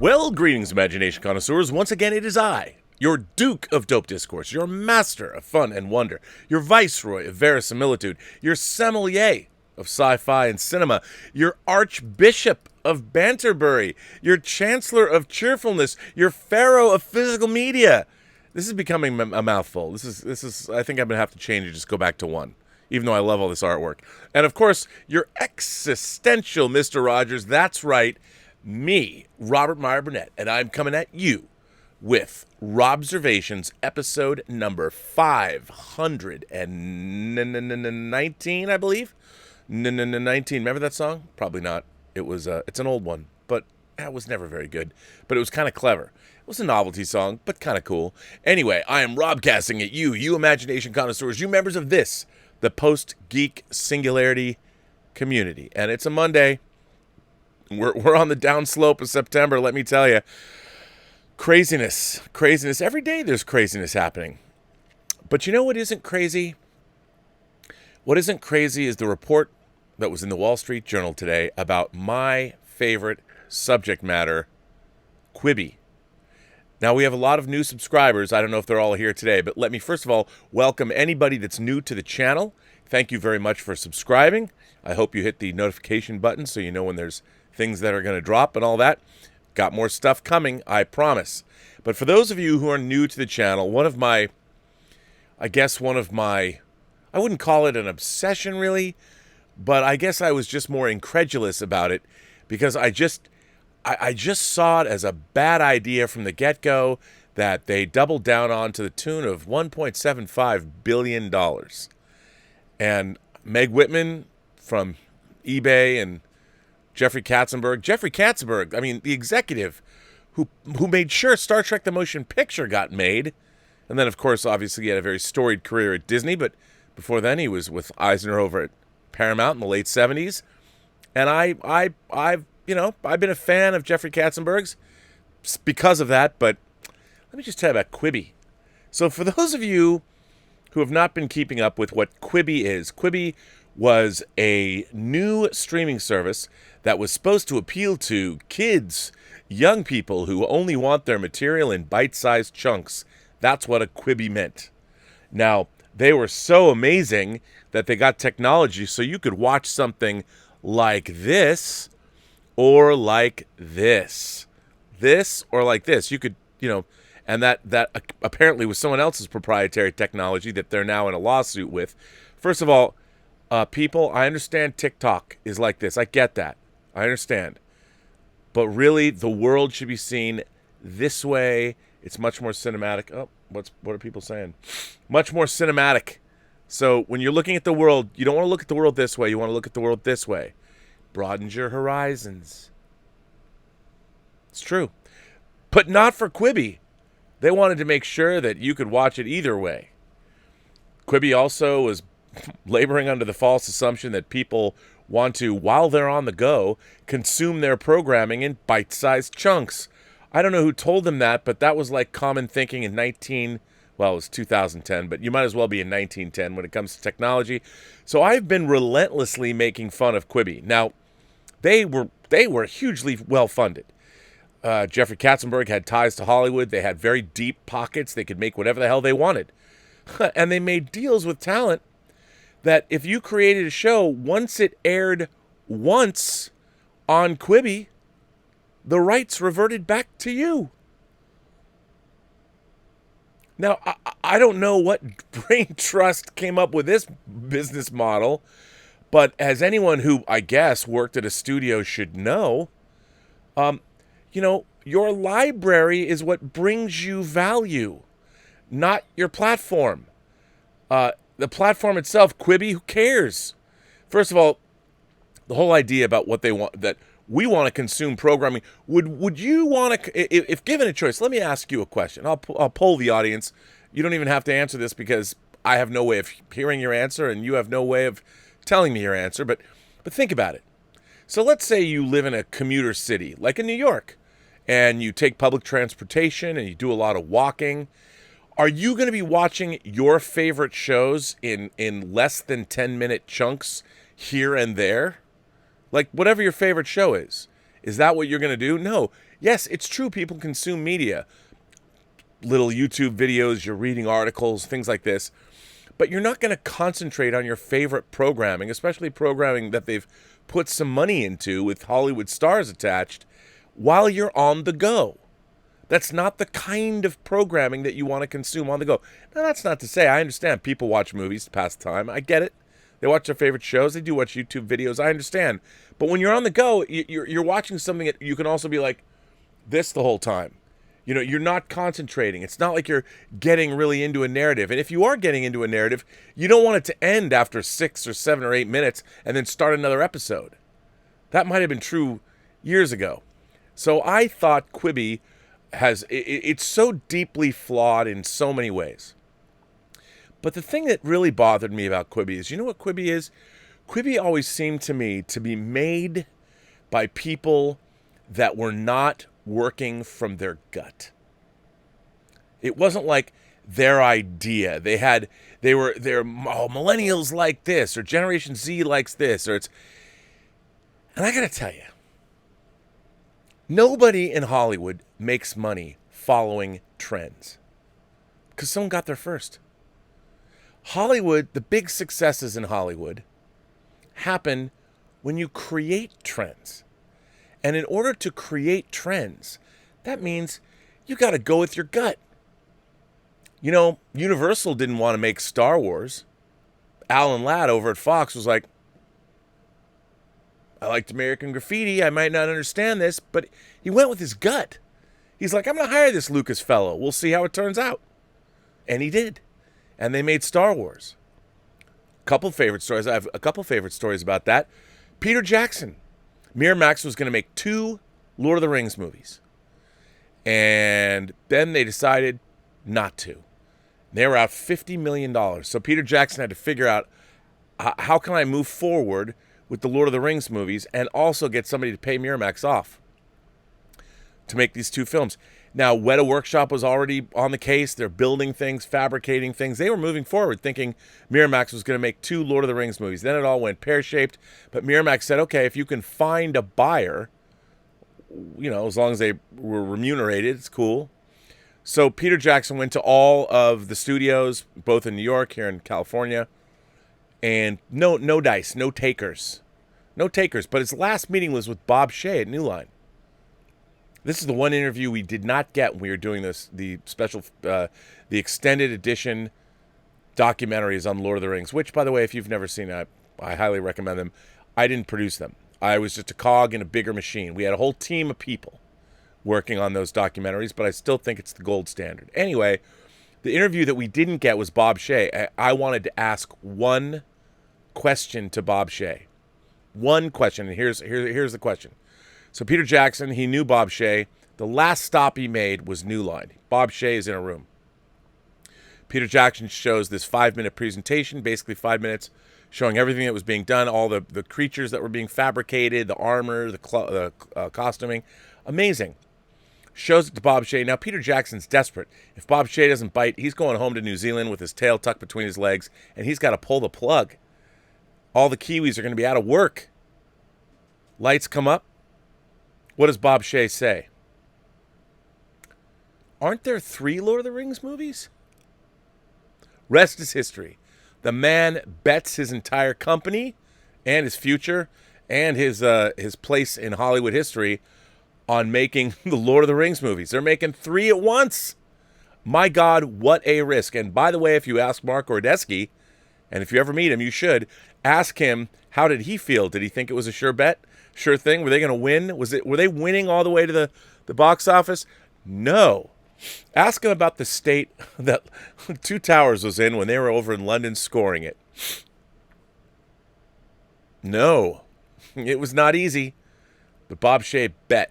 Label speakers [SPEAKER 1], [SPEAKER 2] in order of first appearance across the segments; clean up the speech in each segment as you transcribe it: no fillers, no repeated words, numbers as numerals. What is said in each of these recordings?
[SPEAKER 1] Well, greetings, Imagination Connoisseurs. Once again, it is I, your Duke of Dope Discourse, your Master of Fun and Wonder, your Viceroy of Verisimilitude, your Sommelier of Sci-Fi and Cinema, your Archbishop of Banterbury, your Chancellor of Cheerfulness, your Pharaoh of Physical Media. This is becoming a mouthful. This is. I think I'm going to have to change it, just go back to one, even though I love all this artwork. And, of course, your existential Mr. Rogers. That's right. Me, Robert Meyer Burnett, and I'm coming at you with Robservations, episode number 519, I believe. 19. Remember that song? Probably not. It was. It's an old one, but it was never very good. But it was kind of clever. It was a novelty song, but kind of cool. Anyway, I am Robcasting at you, you Imagination Connoisseurs, you members of this, the post-geek singularity community, and it's a Monday. We're on the downslope of September, let me tell you. Craziness. Every day there's craziness happening. But you know what isn't crazy? What isn't crazy is the report that was in the Wall Street Journal today about my favorite subject matter, Quibi. Now, we have a lot of new subscribers. I don't know if they're all here today, but let me first of all welcome anybody that's new to the channel. Thank you very much for subscribing. I hope you hit the notification button so you know when there's things that are going to drop and all that. Got more stuff coming, I promise. But for those of you who are new to the channel, one of my, I wouldn't call it an obsession really, but I guess I was just more incredulous about it because I just saw it as a bad idea from the get-go that they doubled down on to the tune of $1.75 billion. And Meg Whitman from eBay and Jeffrey Katzenberg, I mean, the executive who made sure Star Trek the Motion Picture got made. And then, of course, obviously he had a very storied career at Disney, but before then he was with Eisner over at Paramount in the late 70s. And I've been a fan of Jeffrey Katzenberg's because of that, but let me just tell you about Quibi. So for those of you who have not been keeping up with what Quibi is, Quibi was a new streaming service that was supposed to appeal to kids, young people who only want their material in bite-sized chunks. That's what a Quibi meant. Now, they were so amazing that they got technology so you could watch something like this or like this. This or like this. You could, and that apparently was someone else's proprietary technology that they're now in a lawsuit with. First of all, people, I understand TikTok is like this. I get that. I understand. But really, the world should be seen this way. It's much more cinematic. Oh, what are people saying? Much more cinematic. So when you're looking at the world, you don't want to look at the world this way. You want to look at the world this way. Broadens your horizons. It's true. But not for Quibi. They wanted to make sure that you could watch it either way. Quibi also was laboring under the false assumption that people want to, while they're on the go, consume their programming in bite-sized chunks. I don't know who told them that, but that was like common thinking in it was 2010, but you might as well be in 1910 when it comes to technology. So I've been relentlessly making fun of Quibi. Now, they were hugely well-funded. Jeffrey Katzenberg had ties to Hollywood. They had very deep pockets. They could make whatever the hell they wanted. And they made deals with talent that if you created a show, once it aired once on Quibi, the rights reverted back to you. Now, I don't know what brain trust came up with this business model, but as anyone who, I guess, worked at a studio should know, your library is what brings you value, not your platform. The platform itself, Quibi, who cares? First of all, the whole idea about what they want, that we want to consume programming. Would you want to, if given a choice, let me ask you a question. I'll poll the audience. You don't even have to answer this because I have no way of hearing your answer and you have no way of telling me your answer, but think about it. So let's say you live in a commuter city, like in New York, and you take public transportation and you do a lot of walking. Are you going to be watching your favorite shows in less than 10-minute chunks here and there? Like, whatever your favorite show is. Is that what you're going to do? No. Yes, it's true. People consume media. Little YouTube videos, you're reading articles, things like this. But you're not going to concentrate on your favorite programming, especially programming that they've put some money into with Hollywood stars attached, while you're on the go. That's not the kind of programming that you want to consume on the go. Now, that's not to say, I understand people watch movies to pass the time. I get it. They watch their favorite shows. They do watch YouTube videos. I understand. But when you're on the go, you're watching something that you can also be like this the whole time. You know, you're not concentrating. It's not like you're getting really into a narrative. And if you are getting into a narrative, you don't want it to end after 6 or 7 or 8 minutes and then start another episode. That might have been true years ago. So I thought Quibi it's so deeply flawed in so many ways. But the thing that really bothered me about Quibi is, you know what Quibi is? Quibi always seemed to me to be made by people that were not working from their gut. It wasn't like their idea. Millennials like this, or Generation Z likes this, and I gotta tell you, nobody in Hollywood makes money following trends, because someone got there first. Hollywood, the big successes in Hollywood happen when you create trends. And in order to create trends, that means you got to go with your gut. You know, Universal didn't want to make Star Wars. Alan Ladd over at Fox was like, I liked American Graffiti. I might not understand this, but he went with his gut. He's like, I'm going to hire this Lucas fellow. We'll see how it turns out. And he did. And they made Star Wars. I have a couple favorite stories about that. Peter Jackson. Miramax was going to make 2 Lord of the Rings movies. And then they decided not to. They were out $50 million. So Peter Jackson had to figure out, how can I move forward with the Lord of the Rings movies and also get somebody to pay Miramax off to make these 2 films. Now, Weta Workshop was already on the case. They're building things, fabricating things. They were moving forward, thinking Miramax was going to make 2 Lord of the Rings movies. Then it all went pear-shaped. But Miramax said, okay, if you can find a buyer, you know, as long as they were remunerated, it's cool. So Peter Jackson went to all of the studios, both in New York, here in California, and no dice, no takers. No takers. But his last meeting was with Bob Shea at New Line. This is the one interview we did not get when we were doing the extended edition documentaries on Lord of the Rings, which, by the way, if you've never seen it, I highly recommend them. I didn't produce them. I was just a cog in a bigger machine. We had a whole team of people working on those documentaries, but I still think it's the gold standard. Anyway, the interview that we didn't get was Bob Shea. I wanted to ask one question to Bob Shea. One question, and here's the question. So Peter Jackson, he knew Bob Shea. The last stop he made was New Line. Bob Shea is in a room. Peter Jackson shows this 5-minute presentation, basically 5 minutes, showing everything that was being done, all the creatures that were being fabricated, the armor, the costuming. Amazing. Shows it to Bob Shea. Now, Peter Jackson's desperate. If Bob Shea doesn't bite, he's going home to New Zealand with his tail tucked between his legs, and he's got to pull the plug. All the Kiwis are going to be out of work. Lights come up. What does Bob Shea say? Aren't there 3 Lord of the Rings movies? Rest is history. The man bets his entire company and his future and his place in Hollywood history on making the Lord of the Rings movies. They're making 3 at once. My God, what a risk. And by the way, if you ask Mark Ordesky, and if you ever meet him, you should, ask him, how did he feel? Did he think it was a sure bet? Sure thing? Were they going to win? Were they winning all the way to the box office? No. Ask him about the state that Two Towers was in when they were over in London scoring it. No. It was not easy. But Bob Shea bet.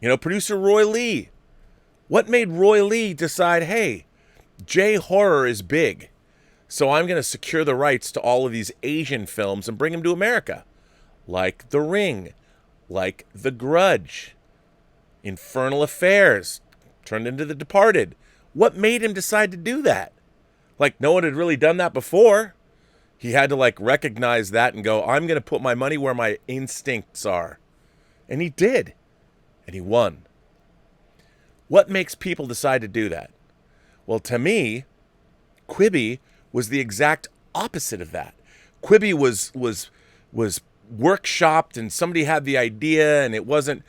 [SPEAKER 1] You know, producer Roy Lee. What made Roy Lee decide, hey, J-horror is big, so I'm going to secure the rights to all of these Asian films and bring them to America? Like The Ring, like The Grudge, Infernal Affairs, turned into The Departed. What made him decide to do that? Like, no one had really done that before. He had to, recognize that and go, I'm going to put my money where my instincts are. And he did. And he won. What makes people decide to do that? Well, to me, Quibi was the exact opposite of that. Quibi was workshopped, and somebody had the idea, and it wasn't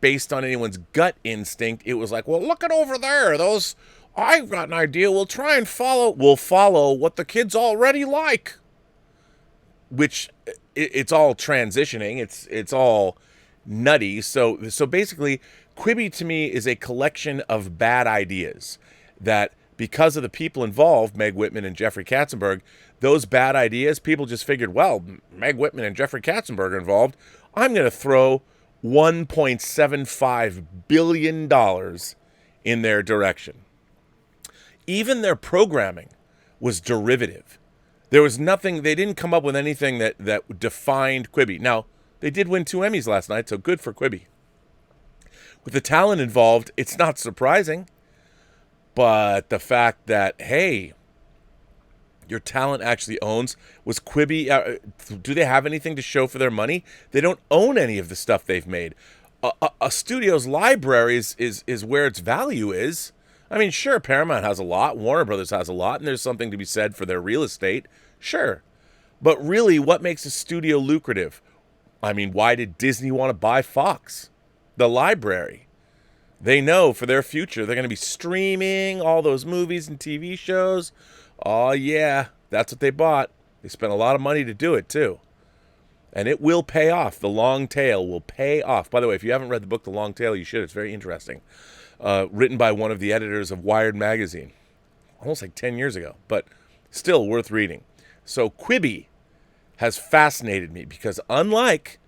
[SPEAKER 1] based on anyone's gut instinct. It was like, well, look at over there. I've got an idea. We'll try and we'll follow what the kids already like. Which it's all transitioning. It's all nutty. So basically, Quibi to me is a collection of bad ideas that, because of the people involved, Meg Whitman and Jeffrey Katzenberg, those bad ideas, people just figured, well, Meg Whitman and Jeffrey Katzenberg are involved. I'm going to throw $1.75 billion in their direction. Even their programming was derivative. There was nothing, they didn't come up with anything that defined Quibi. Now, they did win 2 Emmys last night, so good for Quibi. With the talent involved, it's not surprising. But the fact that, hey, your talent actually owns, was Quibi, do they have anything to show for their money? They don't own any of the stuff they've made. A studio's library is where its value is. I mean, sure, Paramount has a lot, Warner Brothers has a lot, and there's something to be said for their real estate. Sure. But really, what makes a studio lucrative? I mean, why did Disney want to buy Fox? The library. They know for their future they're going to be streaming all those movies and TV shows. Oh, yeah, that's what they bought. They spent a lot of money to do it, too. And it will pay off. The long tail will pay off. By the way, if you haven't read the book The Long Tail, you should. It's very interesting. Written by one of the editors of Wired magazine. Almost like 10 years ago, but still worth reading. So Quibi has fascinated me because, unlike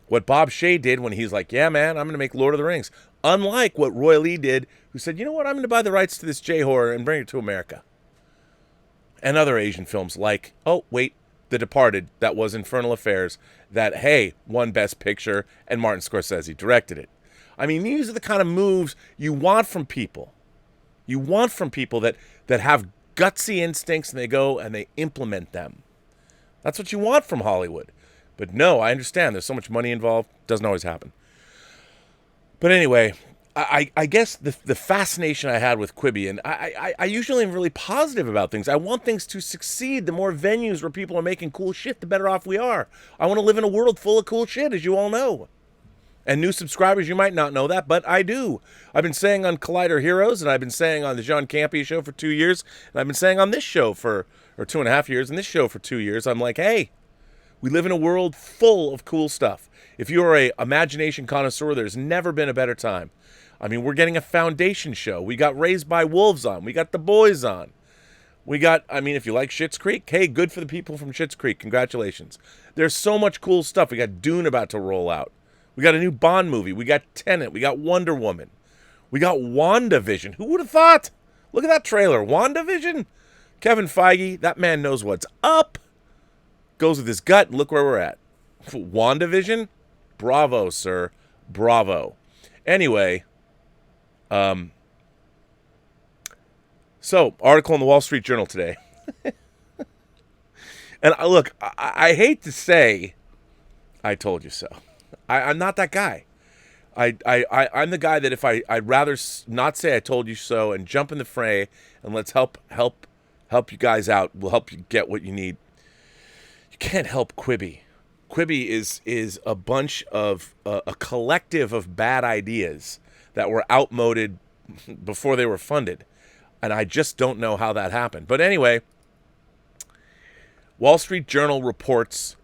[SPEAKER 1] what Bob Shea did when he's like, yeah, man, I'm going to make Lord of the Rings. Unlike what Roy Lee did, who said, you know what, I'm going to buy the rights to this J-horror and bring it to America. And other Asian films like, oh, wait, The Departed, that was Infernal Affairs, that, hey, won Best Picture, and Martin Scorsese directed it. I mean, these are the kind of moves you want from people. You want from people that have gutsy instincts, and they go and they implement them. That's what you want from Hollywood. But no, I understand there's so much money involved. Doesn't always happen. But anyway, I guess the fascination I had with Quibi, and I usually am really positive about things. I want things to succeed. The more venues where people are making cool shit, the better off we are. I want to live in a world full of cool shit, as you all know. And new subscribers, you might not know that, but I do. I've been saying on Collider Heroes, and I've been saying on the John Campea show for 2 years, and I've been saying on this show for 2.5 years, and this show for 2 years. I'm like, hey, we live in a world full of cool stuff. If you are a Imagination Connoisseur, there's never been a better time. I mean, we're getting a Foundation show. We got Raised by Wolves on. We got The Boys on. We got, I mean, if you like Schitt's Creek, hey, good for the people from Schitt's Creek. Congratulations. There's so much cool stuff. We got Dune about to roll out. We got a new Bond movie. We got Tenet. We got Wonder Woman. We got WandaVision. Who would have thought? Look at that trailer. WandaVision? Kevin Feige, that man knows what's up. Goes with his gut. Look where we're at. WandaVision? Bravo, sir. Bravo. Anyway, so, article in the Wall Street Journal today. And look, I hate to say I told you so. I'm not that guy. I'm the guy that if I'd rather not say I told you so and jump in the fray and let's help you guys out. We'll help you get what you need. You can't help Quibi. Quibi is a bunch of a collective of bad ideas that were outmoded before they were funded, and I just don't know how that happened. But anyway, Wall Street Journal reports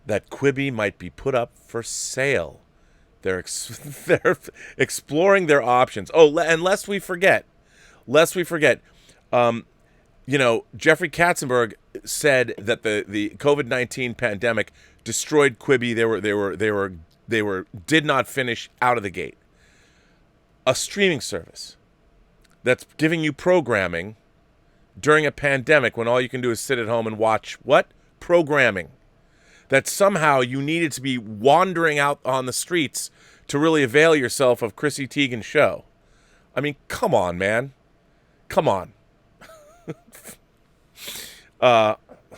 [SPEAKER 1] that Quibi might be put up for sale. They're exploring their options. Oh, and lest we forget, Jeffrey Katzenberg said that the COVID-19 pandemic destroyed Quibi. They did not finish out of the gate. A streaming service that's giving you programming during a pandemic when all you can do is sit at home and watch what? Programming. That somehow you needed to be wandering out on the streets to really avail yourself of Chrissy Teigen's show. I mean, come on, man. Come on.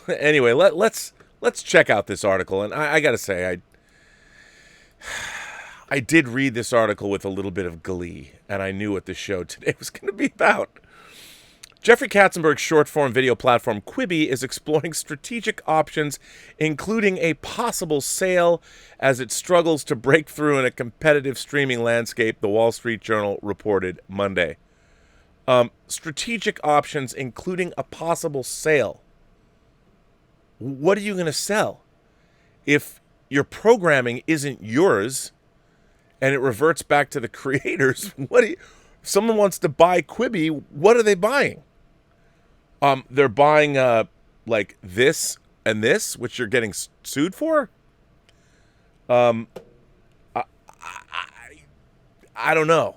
[SPEAKER 1] Anyway, let's check out this article. And I got to say, I did read this article with a little bit of glee, and I knew what the show today was going to be about. Jeffrey Katzenberg's short-form video platform Quibi is exploring strategic options, including a possible sale, as it struggles to break through in a competitive streaming landscape, the Wall Street Journal reported Monday. Strategic options, including a possible sale. What are you going to sell? If your programming isn't yours and it reverts back to the creators, if someone wants to buy Quibi, what are they buying? They're buying like this and this, which you're getting sued for. I don't know.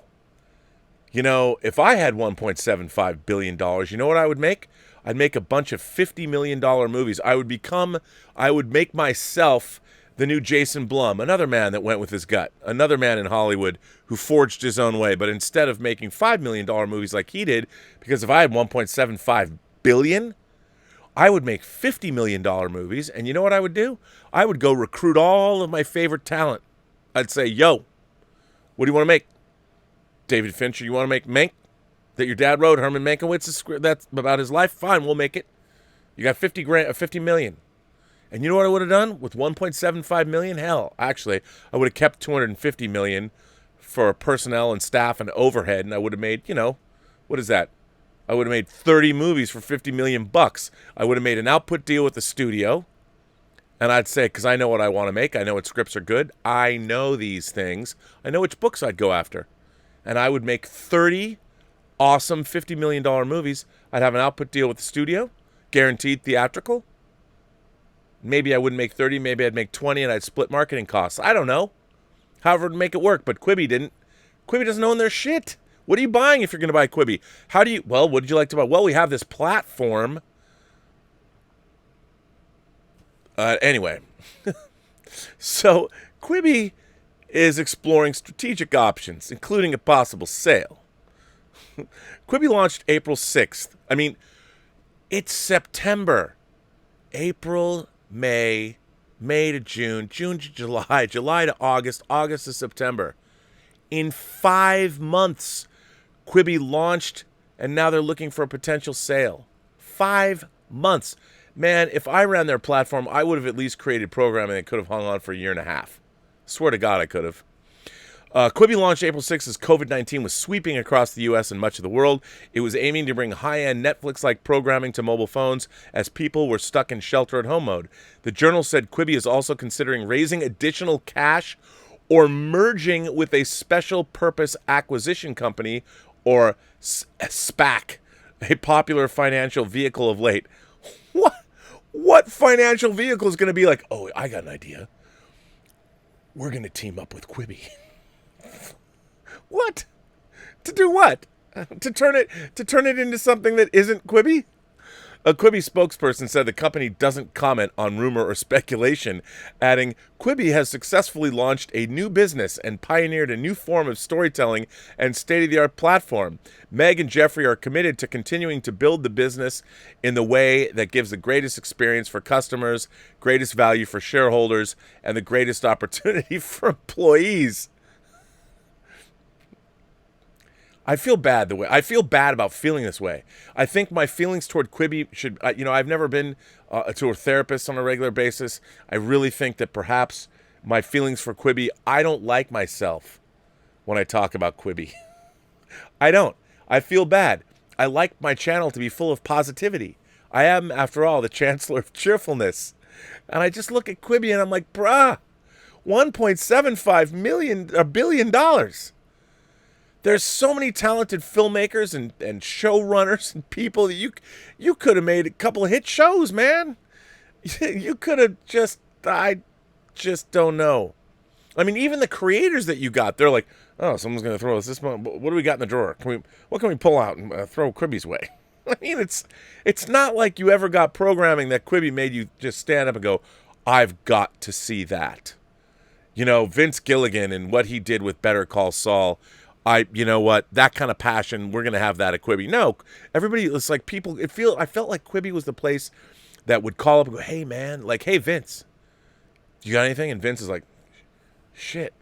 [SPEAKER 1] You know, if I had $1.75 billion, you know what I would make? I'd make a bunch of $50 million movies. I would make myself the new Jason Blum, another man that went with his gut, another man in Hollywood who forged his own way. But instead of making $5 million movies like he did, because if I had $1.75 billion, I would make $50 million movies. And you know what I would do? I would go recruit all of my favorite talent. I'd say, yo, what do you want to make? David Fincher, you want to make Mank? That your dad wrote, Herman Mankiewicz's script, that's about his life? Fine, we'll make it. You got $50 million. And you know what I would have done with $1.75 million? Hell, actually, I would have kept $250 million for personnel and staff and overhead, and I would have made, you know, what is that? I would have made 30 movies for $50 million bucks. I would have made an output deal with the studio, and I'd say, because I know what I want to make, I know what scripts are good, I know these things, I know which books I'd go after, and I would make 30 awesome $50 million movies. I'd have an output deal with the studio, guaranteed theatrical. Maybe I wouldn't make 30, maybe I'd make 20, and I'd split marketing costs. I don't know. However, to make it work, but Quibi didn't. Quibi doesn't own their shit. What are you buying if you're going to buy Quibi? Well, what did you like to buy? Well, we have this platform. Anyway. So, Quibi is exploring strategic options, including a possible sale. Quibi launched April 6th. I mean, it's September. April, May to June, June to July, July to August, August to September. In 5 months, Quibi launched, and now they're looking for a potential sale. 5 months. Man, if I ran their platform, I would have at least created programming that could have hung on for a year and a half. Swear to God, I could have. Quibi launched April 6th as COVID-19 was sweeping across the U.S. and much of the world. It was aiming to bring high-end Netflix-like programming to mobile phones as people were stuck in shelter-at-home mode. The Journal said Quibi is also considering raising additional cash or merging with a special purpose acquisition company, or SPAC, a popular financial vehicle of late. What financial vehicle is going to be like, oh, I got an idea. We're going to team up with Quibi. What? To do what? To turn it into something that isn't Quibi? A Quibi spokesperson said the company doesn't comment on rumor or speculation, adding, Quibi has successfully launched a new business and pioneered a new form of storytelling and state-of-the-art platform. Meg and Jeffrey are committed to continuing to build the business in the way that gives the greatest experience for customers, greatest value for shareholders, and the greatest opportunity for employees. I feel bad about feeling this way. I think my feelings toward Quibi should, I've never been to a therapist on a regular basis. I really think that perhaps my feelings for Quibi, I don't like myself when I talk about Quibi. I don't. I feel bad. I like my channel to be full of positivity. I am, after all, the chancellor of cheerfulness. And I just look at Quibi and I'm like, bruh, $1.75 billion. There's so many talented filmmakers and showrunners and people that you could have made a couple of hit shows, man. You could have I just don't know. I mean, even the creators that you got, they're like, oh, someone's going to throw us this one. What do we got in the drawer? What can we pull out and throw Quibi's way? I mean, it's not like you ever got programming that Quibi made you just stand up and go, I've got to see that. You know, Vince Gilligan and what he did with Better Call Saul, you know what, that kind of passion, we're going to have that at Quibi. No, everybody, it's like people, I felt like Quibi was the place that would call up and go, hey, man, like, hey, Vince, you got anything? And Vince is like, Shit.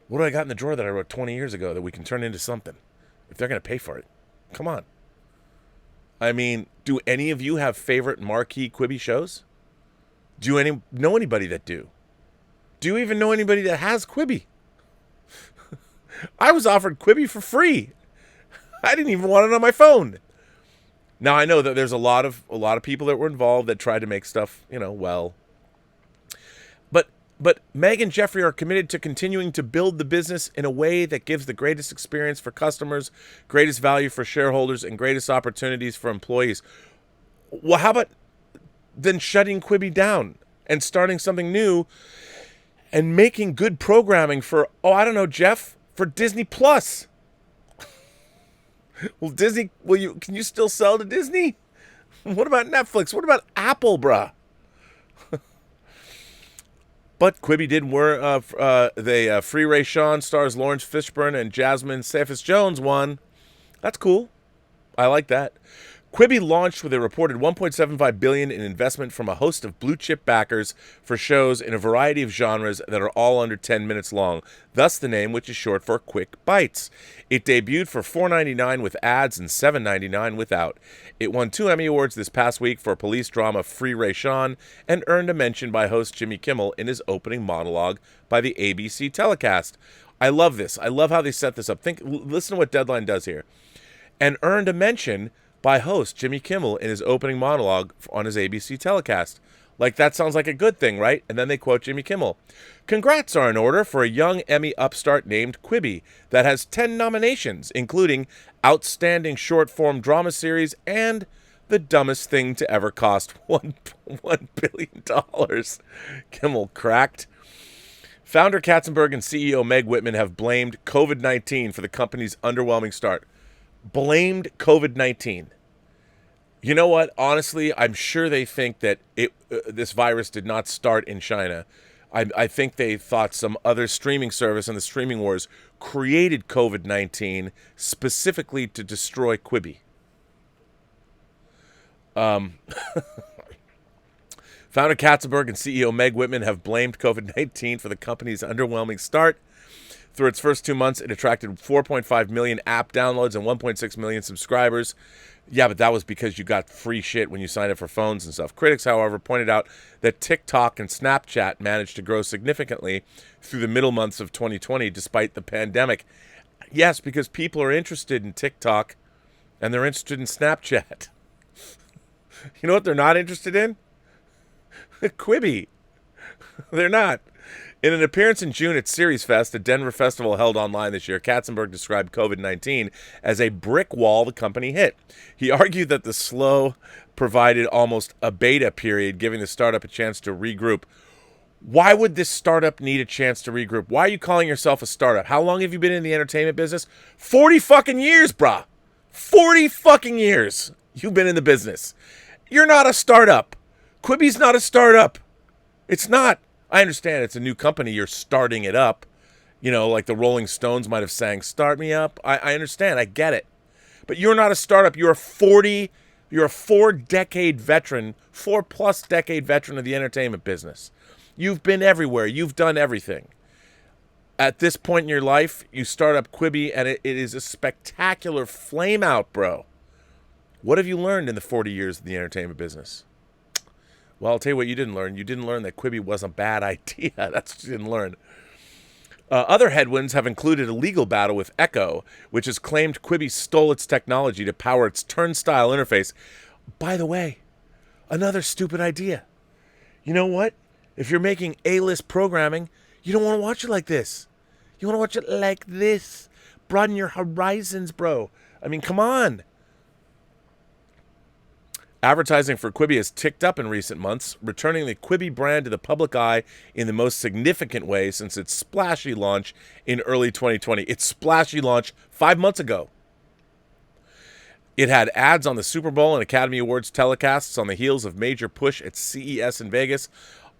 [SPEAKER 1] What do I got in the drawer that I wrote 20 years ago that we can turn into something? If they're going to pay for it. Come on. I mean, do any of you have favorite marquee Quibi shows? Do you know anybody that do? Do you even know anybody that has Quibi? I was offered Quibi for free. I didn't even want it on my phone. Now I know that there's a lot of people that were involved that tried to make stuff, well. But Meg and Jeffrey are committed to continuing to build the business in a way that gives the greatest experience for customers, greatest value for shareholders, and greatest opportunities for employees. Well, how about then shutting Quibi down and starting something new and making good programming for, Jeff, for Disney Plus? Well, Disney, can you still sell to Disney? What about Netflix? What about Apple, bruh? But Quibi did Free Ray Sean stars Lawrence Fishburne and Jasmine Cephas-Jones won. That's cool. I like that. Quibi launched with a reported $1.75 billion in investment from a host of blue-chip backers for shows in a variety of genres that are all under 10 minutes long, thus the name, which is short for Quick Bites. It debuted for $4.99 with ads and $7.99 without. It won 2 Emmy Awards this past week for police drama Free Ray Sean and earned a mention by host Jimmy Kimmel in his opening monologue by the ABC telecast. I love this. I love how they set this up. Listen to what Deadline does here. And earned a mention by host Jimmy Kimmel in his opening monologue on his ABC telecast. Like, that sounds like a good thing, right? And then they quote Jimmy Kimmel. Congrats are in order for a young Emmy upstart named Quibi that has 10 nominations, including Outstanding Short-Form Drama Series and The Dumbest Thing to Ever Cost $1 billion. Kimmel cracked. Founder Katzenberg and CEO Meg Whitman have blamed COVID-19 for the company's underwhelming start. Blamed COVID-19. You know what? Honestly, I'm sure they think that this virus did not start in China. I think they thought some other streaming service in the streaming wars created COVID-19 specifically to destroy Quibi. Founder Katzenberg and CEO Meg Whitman have blamed COVID-19 for the company's underwhelming start. Through its first 2 months, it attracted 4.5 million app downloads and 1.6 million subscribers. Yeah, but that was because you got free shit when you signed up for phones and stuff. Critics, however, pointed out that TikTok and Snapchat managed to grow significantly through the middle months of 2020 despite the pandemic. Yes, because people are interested in TikTok and they're interested in Snapchat. You know what they're not interested in? Quibi. They're not. In an appearance in June at Series Fest, a Denver festival held online this year, Katzenberg described COVID-19 as a brick wall the company hit. He argued that the slow provided almost a beta period, giving the startup a chance to regroup. Why would this startup need a chance to regroup? Why are you calling yourself a startup? How long have you been in the entertainment business? 40 fucking years, brah. 40 fucking years you've been in the business. You're not a startup. Quibi's not a startup. It's not. I understand it's a new company. You're starting it up. Like the Rolling Stones might have sang, "Start me up." I understand. I get it. But you're not a startup. You're a 4-decade veteran, 4+ decade veteran of the entertainment business. You've been everywhere. You've done everything. At this point in your life, you start up Quibi, and it is a spectacular flame out, bro. What have you learned in the 40 years of the entertainment business? Well, I'll tell you what you didn't learn. You didn't learn that Quibi was a bad idea. That's what you didn't learn. Other headwinds have included a legal battle with Echo, which has claimed Quibi stole its technology to power its turnstile interface. By the way, another stupid idea. You know what? If you're making A-list programming, you don't want to watch it like this. You want to watch it like this. Broaden your horizons, bro. I mean, come on. Advertising for Quibi has ticked up in recent months, returning the Quibi brand to the public eye in the most significant way since its splashy launch in early 2020. Its splashy launch 5 months ago. It had ads on the Super Bowl and Academy Awards telecasts on the heels of major push at CES in Vegas.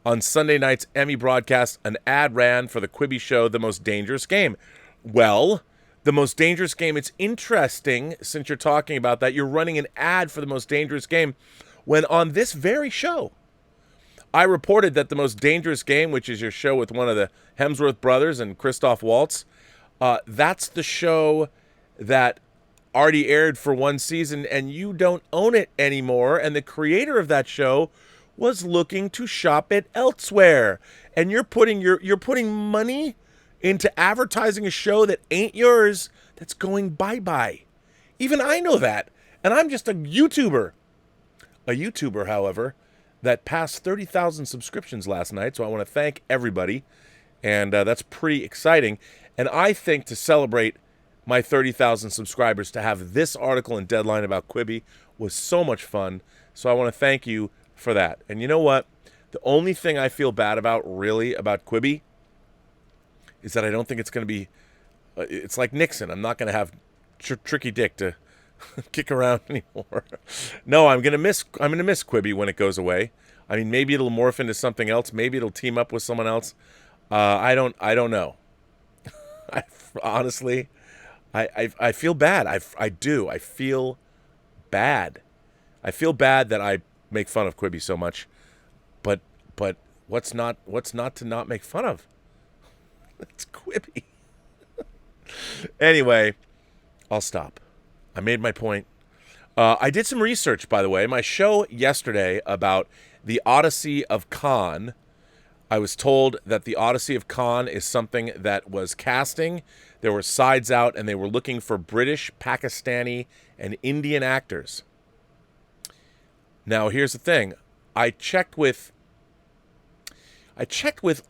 [SPEAKER 1] On Sunday night's Emmy broadcast, an ad ran for the Quibi show The Most Dangerous Game. Well, The Most Dangerous Game, it's interesting, since you're talking about that, you're running an ad for The Most Dangerous Game when on this very show, I reported that The Most Dangerous Game, which is your show with one of the Hemsworth brothers and Christoph Waltz, that's the show that already aired for one season, and you don't own it anymore. And the creator of that show was looking to shop it elsewhere. And you're putting money into advertising a show that ain't yours, that's going bye-bye. Even I know that. And I'm just a YouTuber. A YouTuber, however, that passed 30,000 subscriptions last night. So I want to thank everybody. And that's pretty exciting. And I think to celebrate my 30,000 subscribers, to have this article in Deadline about Quibi was so much fun. So I want to thank you for that. And you know what? The only thing I feel bad about, really, about Quibi is that I don't think it's going to be... it's like Nixon. I'm not going to have Tricky Dick to kick around anymore. No, I'm going to miss Quibi when it goes away. I mean, maybe it'll morph into something else. Maybe it'll team up with someone else. I don't know. Honestly, I feel bad. I do. I feel bad. I feel bad that I make fun of Quibi so much. But what's not to not make fun of? It's Quibi. Anyway, I'll stop. I made my point. I did some research, by the way. My show yesterday about the Odyssey of Khan. I was told that the Odyssey of Khan is something that was casting. There were sides out, and they were looking for British, Pakistani, and Indian actors. Now, here's the thing. I checked with,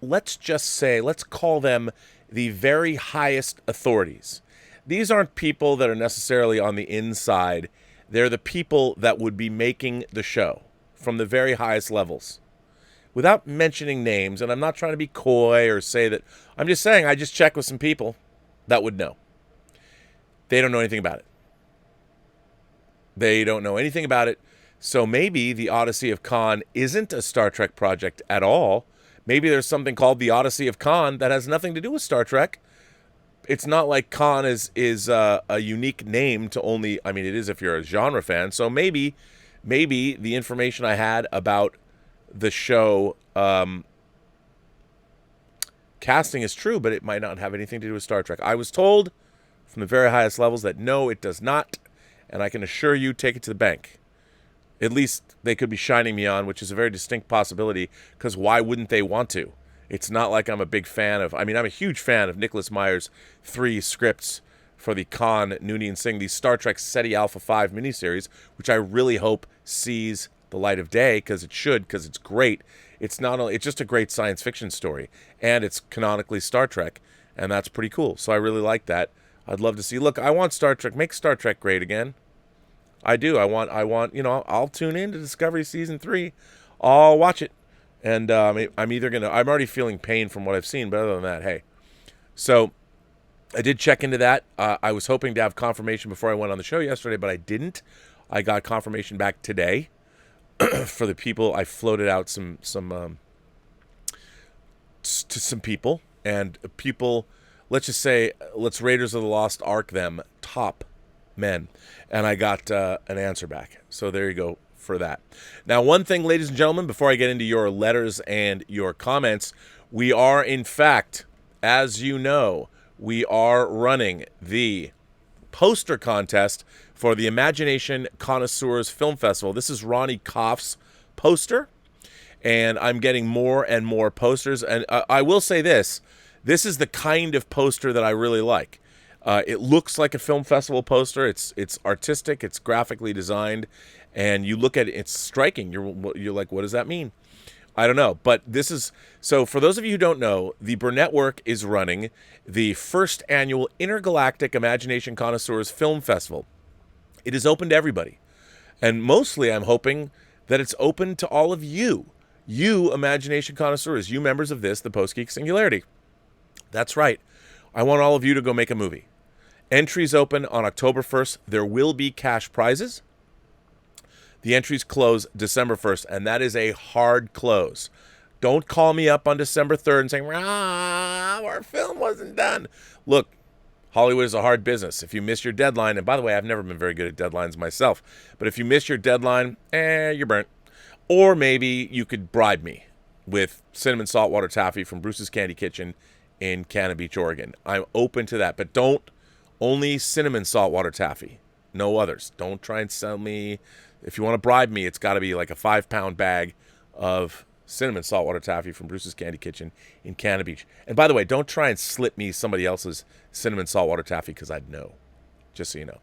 [SPEAKER 1] let's just say, let's call them the very highest authorities. These aren't people that are necessarily on the inside. They're the people that would be making the show from the very highest levels. Without mentioning names, and I'm not trying to be coy or say that, I'm just saying I just checked with some people that would know. They don't know anything about it. They don't know anything about it. So maybe the Odyssey of Khan isn't a Star Trek project at all. Maybe there's something called the Odyssey of Khan that has nothing to do with Star Trek. It's not like Khan is a unique name to only, I mean, it is if you're a genre fan. So maybe the information I had about the show casting is true, but it might not have anything to do with Star Trek. I was told from the very highest levels that no, it does not. And I can assure you, take it to the bank. At least they could be shining me on, which is a very distinct possibility, because why wouldn't they want to? It's not like I'm a big fan of... I mean, I'm a huge fan of Nicholas Meyer's 3 scripts for the Khan, Noonien Singh, the Star Trek SETI Alpha 5 miniseries, which I really hope sees the light of day, because it should, because it's great. It's not only... It's just a great science fiction story, and it's canonically Star Trek, and that's pretty cool. So I really like that. I'd love to see... Look, I want Star Trek... Make Star Trek great again. I do. I want, you know, I'll tune in to Discovery Season 3. I'll watch it. And I'm either going to, I'm already feeling pain from what I've seen, but other than that, hey. So I did check into that. I was hoping to have confirmation before I went on the show yesterday, but I didn't. I got confirmation back today for the people. I floated out to some people, and people, let's just say, let's Raiders of the Lost Ark them top men. And I got an answer back. So there you go for that. Now, one thing, ladies and gentlemen, before I get into your letters and your comments, we are, in fact, as you know, we are running the poster contest for the Imagination Connoisseurs Film Festival. This is Ronnie Koff's poster, and I'm getting more and more posters. And I will say this is the kind of poster that I really like. It looks like a film festival poster. It's artistic. It's graphically designed, and you look at it. It's striking. You're like, what does that mean? I don't know. But this is so. For those of you who don't know, the Burnett Work is running the first annual Intergalactic Imagination Connoisseurs Film Festival. It is open to everybody, and mostly I'm hoping that it's open to all of you Imagination Connoisseurs, you members of this, the Post Geek Singularity. That's right. I want all of you to go make a movie. Entries open on October 1st. There will be cash prizes. The entries close December 1st, and that is a hard close. Don't call me up on December 3rd and saying, our film wasn't done. Look, Hollywood is a hard business. If you miss your deadline, and by the way, I've never been very good at deadlines myself, but if you miss your deadline, you're burnt. Or maybe you could bribe me, with cinnamon saltwater taffy from Bruce's Candy Kitchen in Cannon Beach, Oregon. I'm open to that, but don't only cinnamon saltwater taffy, no others. Don't try and sell me. If you want to bribe me, it's got to be like a 5-pound bag of cinnamon saltwater taffy from Bruce's Candy Kitchen in Cannon Beach. And by the way, don't try and slip me somebody else's cinnamon saltwater taffy because I'd know. Just so you know.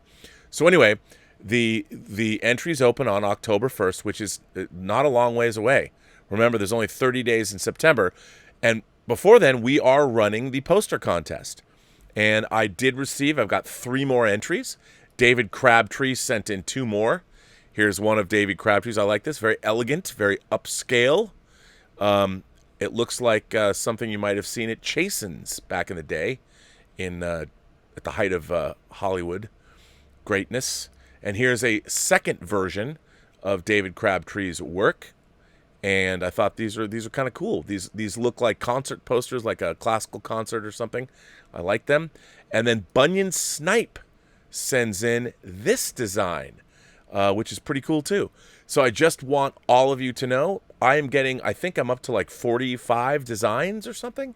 [SPEAKER 1] So anyway, the entries open on October 1st, which is not a long ways away. Remember, there's only 30 days in September. And before then, we are running the poster contest. And I did receive, I've got 3 more entries. David Crabtree sent in 2 more. Here's one of David Crabtree's. I like this. Very elegant, very upscale. It looks like something you might have seen at Chasen's back in the day at the height of Hollywood greatness. And here's a second version of David Crabtree's work. And I thought these are kind of cool. These look like concert posters, like a classical concert or something. I like them. And then Bunyan Snipe sends in this design, which is pretty cool too. So I just want all of you to know I think I'm up to like 45 designs or something.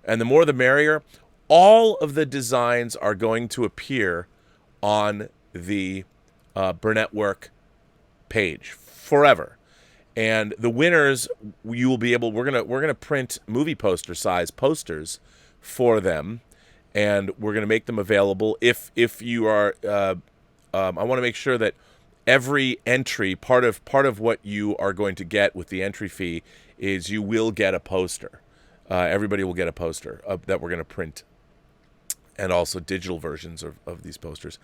[SPEAKER 1] And the more the merrier. All of the designs are going to appear on the Burnett Work page forever. And the winners, you will be able. We're gonna print movie poster size posters for them, and we're gonna make them available. If you are, I want to make sure that every entry, part of what you are going to get with the entry fee is you will get a poster. Everybody will get a poster that we're gonna print, and also digital versions of these posters.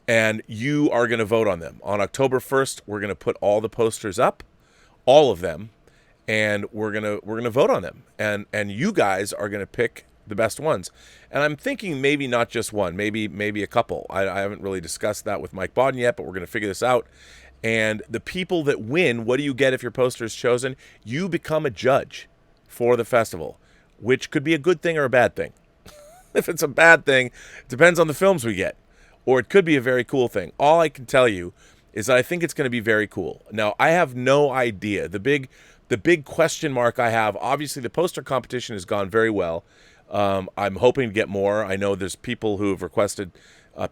[SPEAKER 1] And you are going to vote on them. On October 1st, we're going to put all the posters up, all of them, and we're going to vote on them. And you guys are going to pick the best ones. And I'm thinking maybe not just one, maybe a couple. I haven't really discussed that with Mike Bodden yet, but we're going to figure this out. And the people that win, what do you get if your poster is chosen? You become a judge for the festival, which could be a good thing or a bad thing. If it's a bad thing, it depends on the films we get. Or it could be a very cool thing. All I can tell you is that I think it's going to be very cool. Now, I have no idea. The big question mark I have, obviously the poster competition has gone very well. I'm hoping to get more. I know there's people who have requested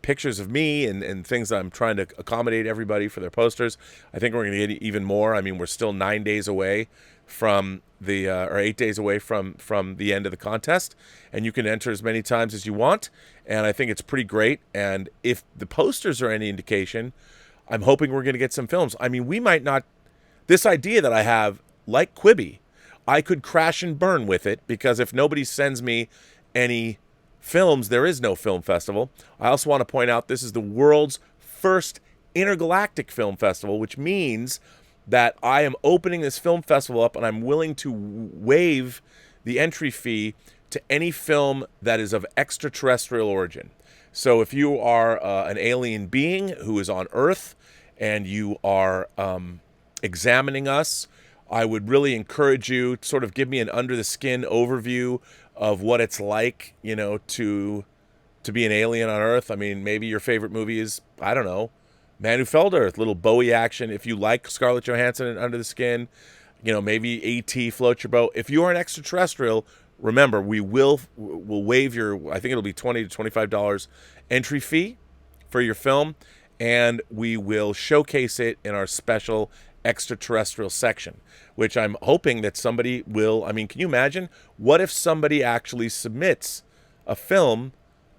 [SPEAKER 1] pictures of me and things that I'm trying to accommodate everybody for their posters. I think we're going to get even more. I mean, we're still 9 days away from or 8 days away from the end of the contest, and you can enter as many times as you want, and I think it's pretty great. And if the posters are any indication, I'm hoping we're going to get some films. I mean, we might not, this idea that I have, like Quibi, I could crash and burn with it, because if nobody sends me any films, there is no film festival. I also want to point out this is the world's first intergalactic film festival, which means that I am opening this film festival up, and I'm willing to waive the entry fee to any film that is of extraterrestrial origin. So if you are an alien being who is on Earth and you are examining us, I would really encourage you to sort of give me an under-the-skin overview of what it's like, to be an alien on Earth. I mean, maybe your favorite movie is, I don't know, Man Who Fell to Earth, little Bowie action. If you like Scarlett Johansson and Under the Skin, maybe A.T. float your boat. If you are an extraterrestrial, remember, we'll waive your, I think it'll be $20 to $25 entry fee for your film, and we will showcase it in our special extraterrestrial section, which I'm hoping that somebody will. I mean, can you imagine? What if somebody actually submits a film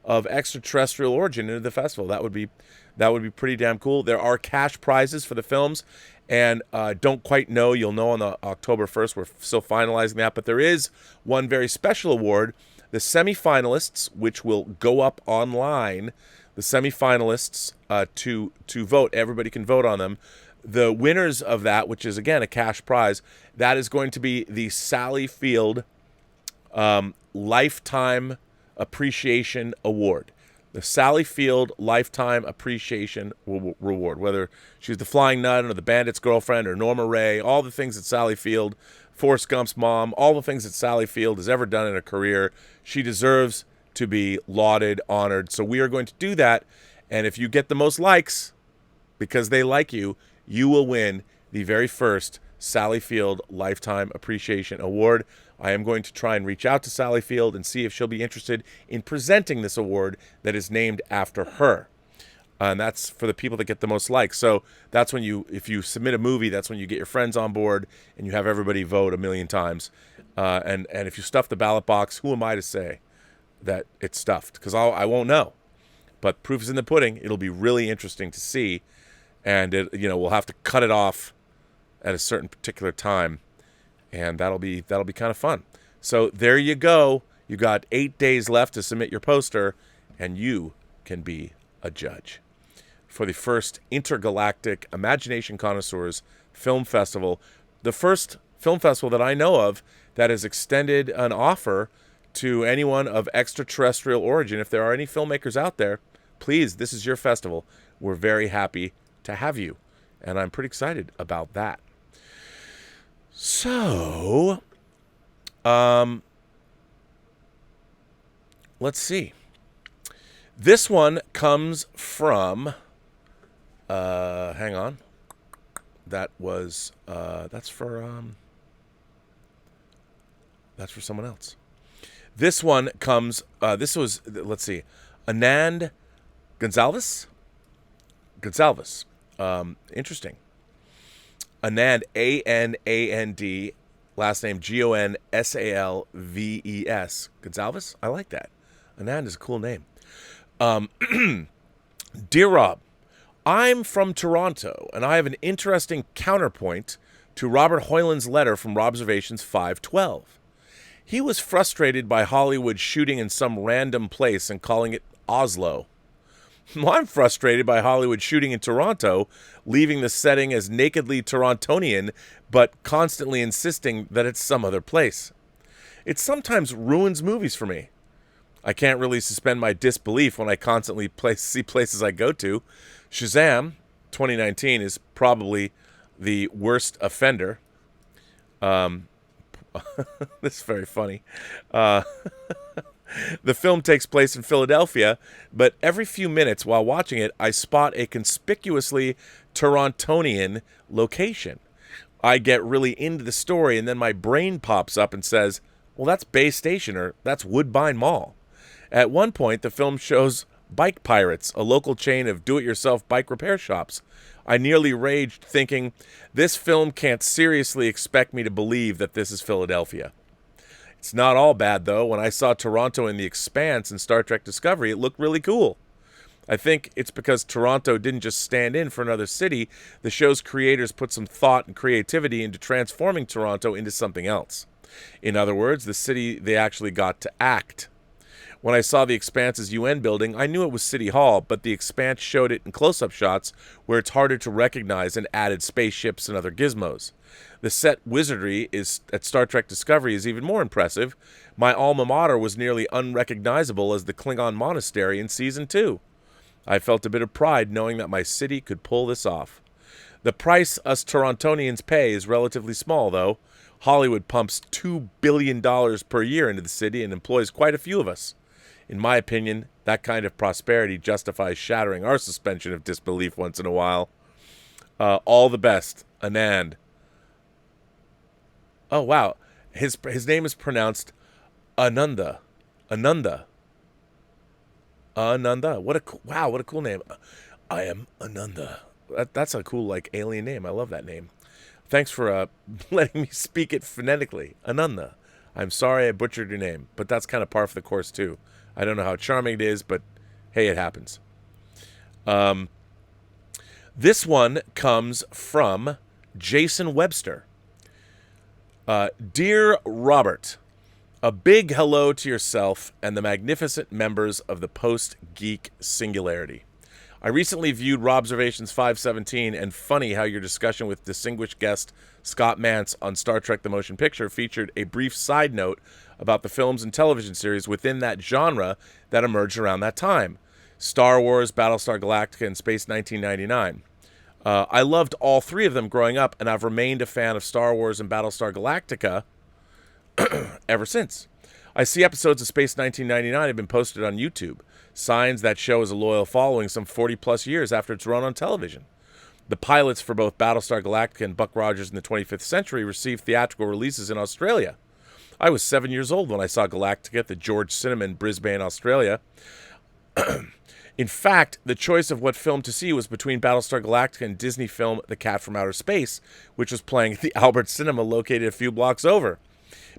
[SPEAKER 1] of extraterrestrial origin into the festival? That would be pretty damn cool. There are cash prizes for the films, and don't quite know. You'll know on the October 1st. We're still finalizing that, but there is one very special award. The semifinalists, which will go up online, the semifinalists to vote. Everybody can vote on them. The winners of that, which is, again, a cash prize, that is going to be the Sally Field Lifetime Appreciation Award. The Sally Field Lifetime Appreciation Reward. Whether she's the Flying Nun or the Bandit's girlfriend or Norma Ray, all the things that Sally Field, Forrest Gump's mom, all the things that Sally Field has ever done in her career, she deserves to be lauded, honored. So we are going to do that, and if you get the most likes, because they like you, you will win the very first Sally Field Lifetime Appreciation Award. I am going to try and reach out to Sally Field and see if she'll be interested in presenting this award that is named after her. And that's for the people that get the most likes. So that's when if you submit a movie, that's when you get your friends on board and you have everybody vote 1,000,000 times. And if you stuff the ballot box, who am I to say that it's stuffed? Because I won't know. But proof is in the pudding. It'll be really interesting to see. And we'll have to cut it off at a certain particular time. And that'll be kind of fun. So there you go. You got 8 days left to submit your poster, and you can be a judge for the first intergalactic Imagination Connoisseurs Film Festival, the first film festival that I know of that has extended an offer to anyone of extraterrestrial origin. If there are any filmmakers out there, please, this is your festival. We're very happy to have you, and I'm pretty excited about that. So, let's see. This one comes from, hang on. That's for someone else. This one comes, let's see, Anand Gonsalves. Interesting. Anand, Anand, last name Gonsalves. Gonsalves? I like that. Anand is a cool name. Dear Rob, I'm from Toronto, and I have an interesting counterpoint to Robert Hoyland's letter from Robservations 512. He was frustrated by Hollywood shooting in some random place and calling it Oslo. Well, I'm frustrated by Hollywood shooting in Toronto, leaving the setting as nakedly Torontonian, but constantly insisting that it's some other place. It sometimes ruins movies for me. I can't really suspend my disbelief when I constantly see places I go to. Shazam 2019 is probably the worst offender. This is very funny. The film takes place in Philadelphia, but every few minutes while watching it, I spot a conspicuously Torontonian location. I get really into the story, and then my brain pops up and says, well, that's Bay Station, or that's Woodbine Mall. At one point, the film shows Bike Pirates, a local chain of do-it-yourself bike repair shops. I nearly raged, thinking, this film can't seriously expect me to believe that this is Philadelphia. It's not all bad, though. When I saw Toronto in The Expanse and Star Trek Discovery, it looked really cool. I think it's because Toronto didn't just stand in for another city. The show's creators put some thought and creativity into transforming Toronto into something else. In other words, the city they actually got to act. When I saw The Expanse's UN building, I knew it was City Hall, but The Expanse showed it in close-up shots where it's harder to recognize and added spaceships and other gizmos. The set wizardry at Star Trek Discovery is even more impressive. My alma mater was nearly unrecognizable as the Klingon monastery in Season 2. I felt a bit of pride knowing that my city could pull this off. The price us Torontonians pay is relatively small, though. Hollywood pumps $2 billion per year into the city and employs quite a few of us. In my opinion, that kind of prosperity justifies shattering our suspension of disbelief once in a while. All the best, Anand. Oh, wow. His name is pronounced Ananda. Ananda. What a cool name. I am Ananda. That's a cool, alien name. I love that name. Thanks for letting me speak it phonetically. Ananda. I'm sorry I butchered your name, but that's kind of par for the course, too. I don't know how charming it is, but hey, it happens. This one comes from Jason Webster. Dear Robert, a big hello to yourself and the magnificent members of the Post-Geek Singularity. I recently viewed Robservations 517, and funny how your discussion with distinguished guest Scott Mantz on Star Trek The Motion Picture featured a brief side note about the films and television series within that genre that emerged around that time. Star Wars, Battlestar Galactica, and Space 1999. I loved all three of them growing up, and I've remained a fan of Star Wars and Battlestar Galactica ever since. I see episodes of Space 1999 have been posted on YouTube, signs that show has a loyal following some 40-plus years after it's run on television. The pilots for both Battlestar Galactica and Buck Rogers in the 25th Century received theatrical releases in Australia. I was 7 years old when I saw Galactica at the George Cinema in Brisbane, Australia. In fact, the choice of what film to see was between Battlestar Galactica and Disney film The Cat from Outer Space, which was playing at the Albert Cinema located a few blocks over.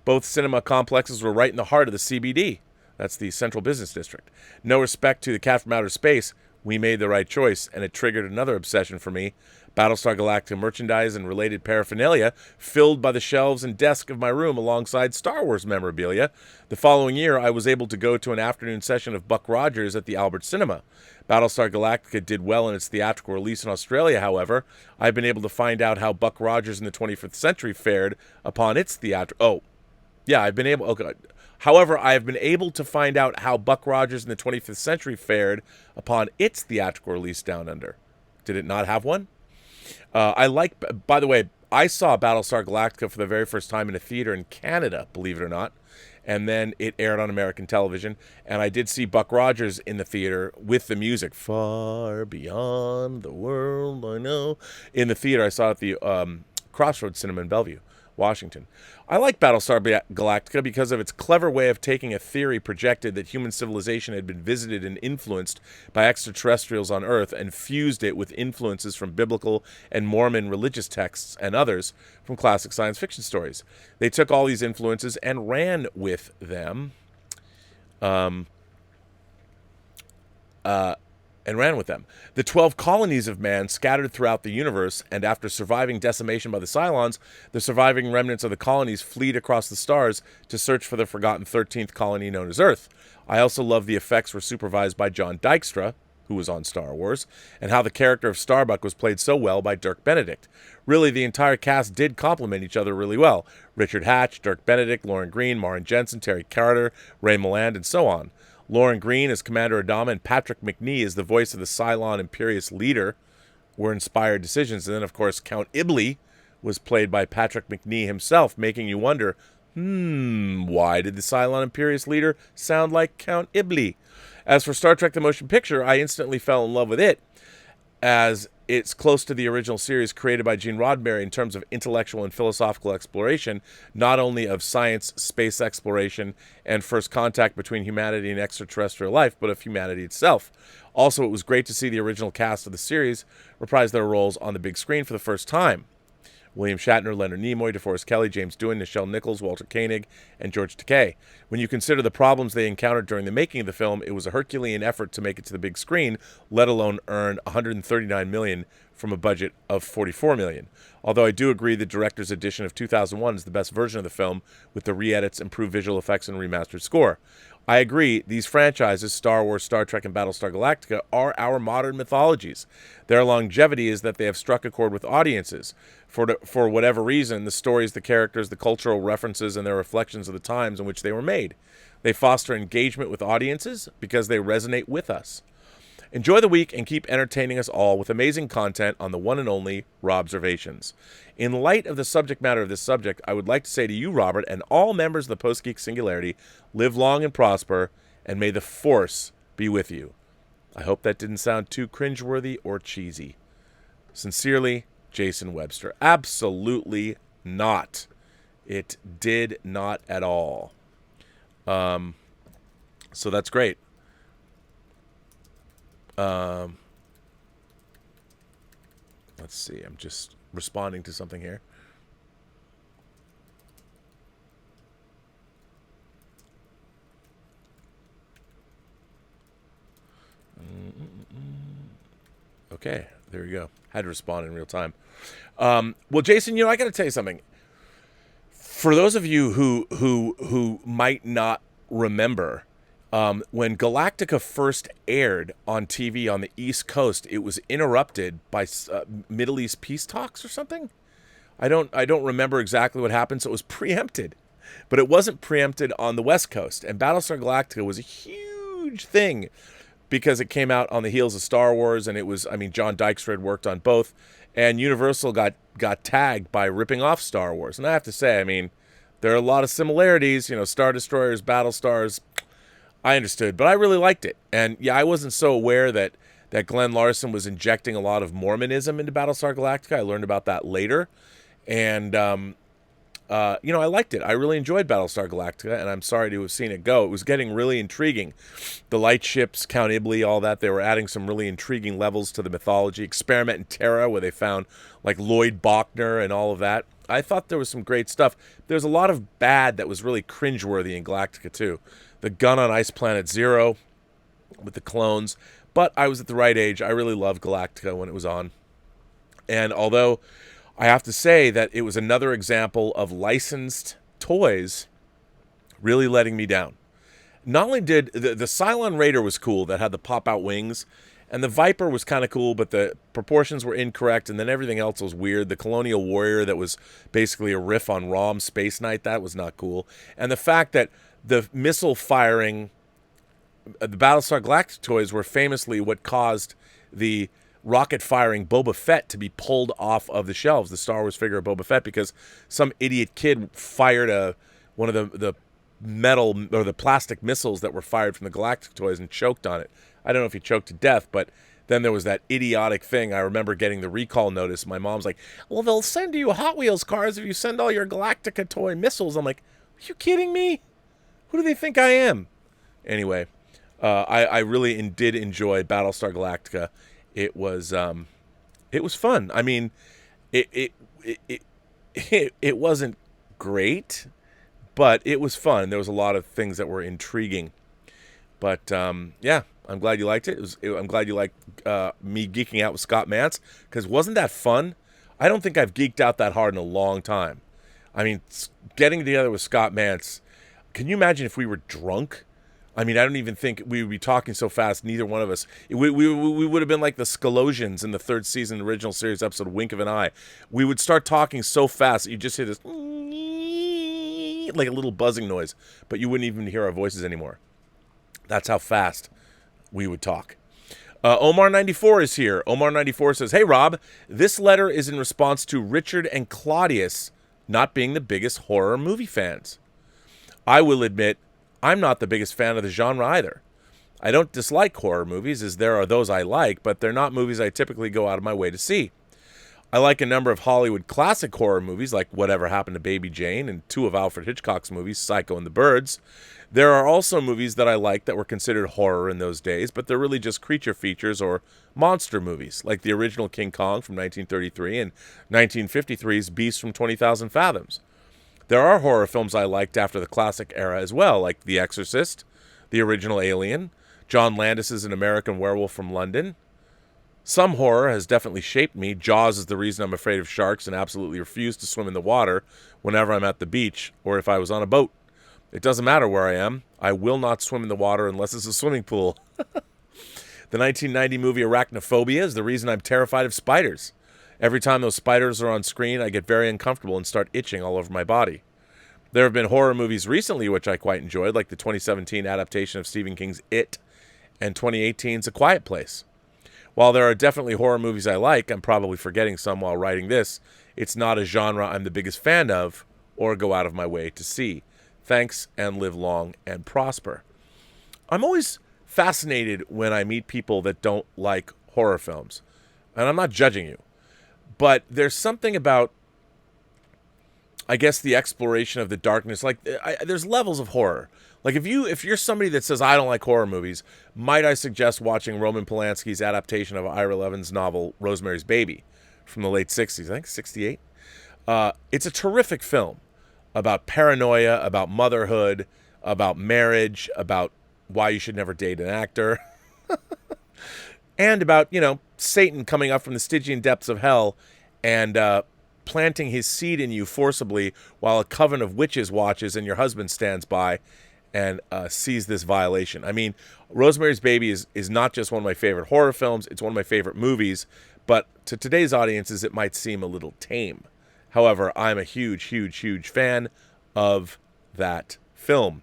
[SPEAKER 1] Both cinema complexes were right in the heart of the CBD. That's the Central Business District. No respect to The Cat from Outer Space, we made the right choice, and it triggered another obsession for me. Battlestar Galactica merchandise and related paraphernalia filled by the shelves and desk of my room alongside Star Wars memorabilia. The following year, I was able to go to an afternoon session of Buck Rogers at the Albert Cinema. Battlestar Galactica did well in its theatrical release in Australia, however. I've been able to find out how Buck Rogers in the 25th Century fared upon its theatrical... However, I have been able to find out how Buck Rogers in the 25th Century fared upon its theatrical release down under. Did it not have one? By the way, I saw Battlestar Galactica for the very first time in a theater in Canada, believe it or not. And then it aired on American television. And I did see Buck Rogers in the theater with the music, Far Beyond the World I Know. In the theater, I saw it at the Crossroads Cinema in Bellevue, Washington. I like Battlestar Galactica because of its clever way of taking a theory projected that human civilization had been visited and influenced by extraterrestrials on Earth and fused it with influences from biblical and Mormon religious texts and others from classic science fiction stories. They took all these influences and ran with them. The 12 colonies of man scattered throughout the universe, and after surviving decimation by the Cylons, the surviving remnants of the colonies fleed across the stars to search for the forgotten 13th colony known as Earth. I also love the effects were supervised by John Dykstra, who was on Star Wars, and how the character of Starbuck was played so well by Dirk Benedict. Really, the entire cast did complement each other really well. Richard Hatch, Dirk Benedict, Lauren Green, Maren Jensen, Terry Carter, Ray Milland, and so on. Lauren Green as Commander Adama and Patrick McNee as the voice of the Cylon Imperious leader were inspired decisions. And then, of course, Count Ibley was played by Patrick McNee himself, making you wonder, why did the Cylon Imperious leader sound like Count Ibley? As for Star Trek the Motion Picture, I instantly fell in love with it, as it's close to the original series created by Gene Roddenberry in terms of intellectual and philosophical exploration, not only of science, space exploration, and first contact between humanity and extraterrestrial life, but of humanity itself. Also, it was great to see the original cast of the series reprise their roles on the big screen for the first time. William Shatner, Leonard Nimoy, DeForest Kelley, James Doohan, Nichelle Nichols, Walter Koenig, and George Takei. When you consider the problems they encountered during the making of the film, it was a Herculean effort to make it to the big screen, let alone earn $139 million from a budget of $44 million. Although I do agree the director's edition of 2001 is the best version of the film, with the re-edits, improved visual effects, and remastered score. I agree, these franchises, Star Wars, Star Trek, and Battlestar Galactica, are our modern mythologies. Their longevity is that they have struck a chord with audiences. For whatever reason, the stories, the characters, the cultural references, and their reflections of the times in which they were made. They foster engagement with audiences because they resonate with us. Enjoy the week and keep entertaining us all with amazing content on the one and only Robservations. In light of the subject matter of this subject, I would like to say to you, Robert, and all members of the Post Geek Singularity, live long and prosper, and may the Force be with you. I hope that didn't sound too cringeworthy or cheesy. Sincerely, Jason Webster. Absolutely not. It did not at all. So that's great. Let's see. I'm just responding to something here. Okay, there you go. Had to respond in real time. Well, Jason, I got to tell you something. For those of you who might not remember, when Galactica first aired on TV on the East Coast, it was interrupted by Middle East peace talks or something. I don't remember exactly what happened, so it was preempted. But it wasn't preempted on the West Coast. And Battlestar Galactica was a huge thing because it came out on the heels of Star Wars, and it was, John Dykstra had worked on both, and Universal got tagged by ripping off Star Wars. And I have to say, there are a lot of similarities, Star Destroyers, Battlestars. I understood, but I really liked it. And yeah, I wasn't so aware that that Glenn Larson was injecting a lot of Mormonism into Battlestar Galactica. I learned about that later. And, I liked it. I really enjoyed Battlestar Galactica, and I'm sorry to have seen it go. It was getting really intriguing. The light ships, Count Iblis, all that, they were adding some really intriguing levels to the mythology. Experiment in Terra, where they found, like, Lloyd Bachner and all of that. I thought there was some great stuff. There's a lot of bad that was really cringeworthy in Galactica, too. The gun on Ice Planet Zero with the clones. But I was at the right age. I really loved Galactica when it was on. And although I have to say that it was another example of licensed toys really letting me down. Not only did the Cylon Raider was cool, that had the pop-out wings, and the Viper was kind of cool, but the proportions were incorrect, and then everything else was weird. The Colonial Warrior that was basically a riff on ROM Space Knight, that was not cool. And the fact that the missile firing, the Battlestar Galactica toys were famously what caused the rocket-firing Boba Fett to be pulled off of the shelves, the Star Wars figure of Boba Fett, because some idiot kid fired one of the metal or the plastic missiles that were fired from the Galactic toys and choked on it. I don't know if he choked to death, but then there was that idiotic thing. I remember getting the recall notice. My mom's like, well, they'll send you Hot Wheels cars if you send all your Galactica toy missiles. I'm like, are you kidding me? Who do they think I am? Anyway, I really did enjoy Battlestar Galactica. It was fun. I mean, it wasn't great, but it was fun. There was a lot of things that were intriguing. But yeah, I'm glad you liked it. I'm glad you liked me geeking out with Scott Mantz, because wasn't that fun? I don't think I've geeked out that hard in a long time. I mean, getting together with Scott Mantz. Can you imagine if we were drunk? I mean, I don't even think we would be talking so fast, neither one of us. We would have been like the Scalosians in the third season original series episode, Wink of an Eye. We would start talking so fast that you just hear this, like a little buzzing noise, but you wouldn't even hear our voices anymore. That's how fast we would talk. Omar94 is here. Omar94 says, hey, Rob, this letter is in response to Richard and Claudius not being the biggest horror movie fans. I will admit, I'm not the biggest fan of the genre either. I don't dislike horror movies, as there are those I like, but they're not movies I typically go out of my way to see. I like a number of Hollywood classic horror movies, like Whatever Happened to Baby Jane, and two of Alfred Hitchcock's movies, Psycho and the Birds. There are also movies that I like that were considered horror in those days, but they're really just creature features or monster movies, like the original King Kong from 1933 and 1953's Beast from 20,000 Fathoms. There are horror films I liked after the classic era as well, like The Exorcist, the original Alien, John Landis's An American Werewolf from London. Some horror has definitely shaped me. Jaws is the reason I'm afraid of sharks and absolutely refuse to swim in the water whenever I'm at the beach or if I was on a boat. It doesn't matter where I am. I will not swim in the water unless it's a swimming pool. The 1990 movie Arachnophobia is the reason I'm terrified of spiders. Every time those spiders are on screen, I get very uncomfortable and start itching all over my body. There have been horror movies recently which I quite enjoyed, like the 2017 adaptation of Stephen King's It and 2018's A Quiet Place. While there are definitely horror movies I like, I'm probably forgetting some while writing this, it's not a genre I'm the biggest fan of or go out of my way to see. Thanks, and live long and prosper. I'm always fascinated when I meet people that don't like horror films. And I'm not judging you. But there's something about, I guess, the exploration of the darkness. Like, there's levels of horror. Like, if you're somebody that says, I don't like horror movies, might I suggest watching Roman Polanski's adaptation of Ira Levin's novel, Rosemary's Baby, from the late 60s, I think, 68? It's a terrific film about paranoia, about motherhood, about marriage, about why you should never date an actor, and about, Satan coming up from the Stygian depths of hell and planting his seed in you forcibly while a coven of witches watches and your husband stands by and sees this violation. I mean, Rosemary's Baby is not just one of my favorite horror films, it's one of my favorite movies, but to today's audiences, it might seem a little tame. However, I'm a huge, huge, huge fan of that film.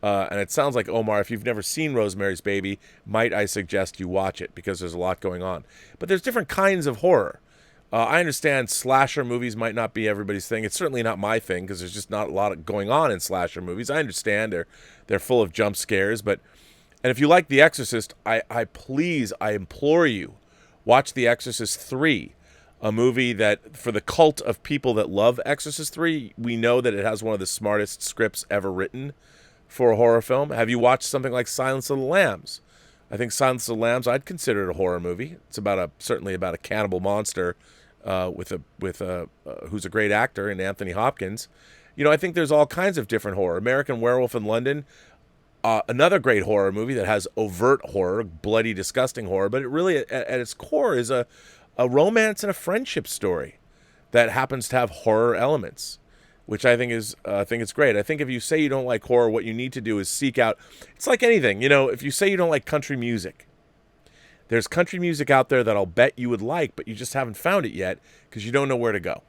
[SPEAKER 1] And it sounds like, Omar, if you've never seen Rosemary's Baby, might I suggest you watch it, because there's a lot going on. But there's different kinds of horror. I understand slasher movies might not be everybody's thing. It's certainly not my thing, because there's just not a lot going on in slasher movies. I understand they're full of jump scares, but And if you like The Exorcist, I implore you, watch The Exorcist 3, a movie that, for the cult of people that love Exorcist 3, we know that it has one of the smartest scripts ever written for a horror film. Have you watched something like Silence of the Lambs? I think Silence of the Lambs, I'd consider it a horror movie. It's certainly about a cannibal monster with a who's a great actor in Anthony Hopkins. I think there's all kinds of different horror. American Werewolf in London, another great horror movie that has overt horror, bloody, disgusting horror, but it really, at its core, is a romance and a friendship story that happens to have horror elements, which I think it's great. I think if you say you don't like horror, what you need to do is seek out. It's like anything, if you say you don't like country music, there's country music out there that I'll bet you would like, but you just haven't found it yet because you don't know where to go.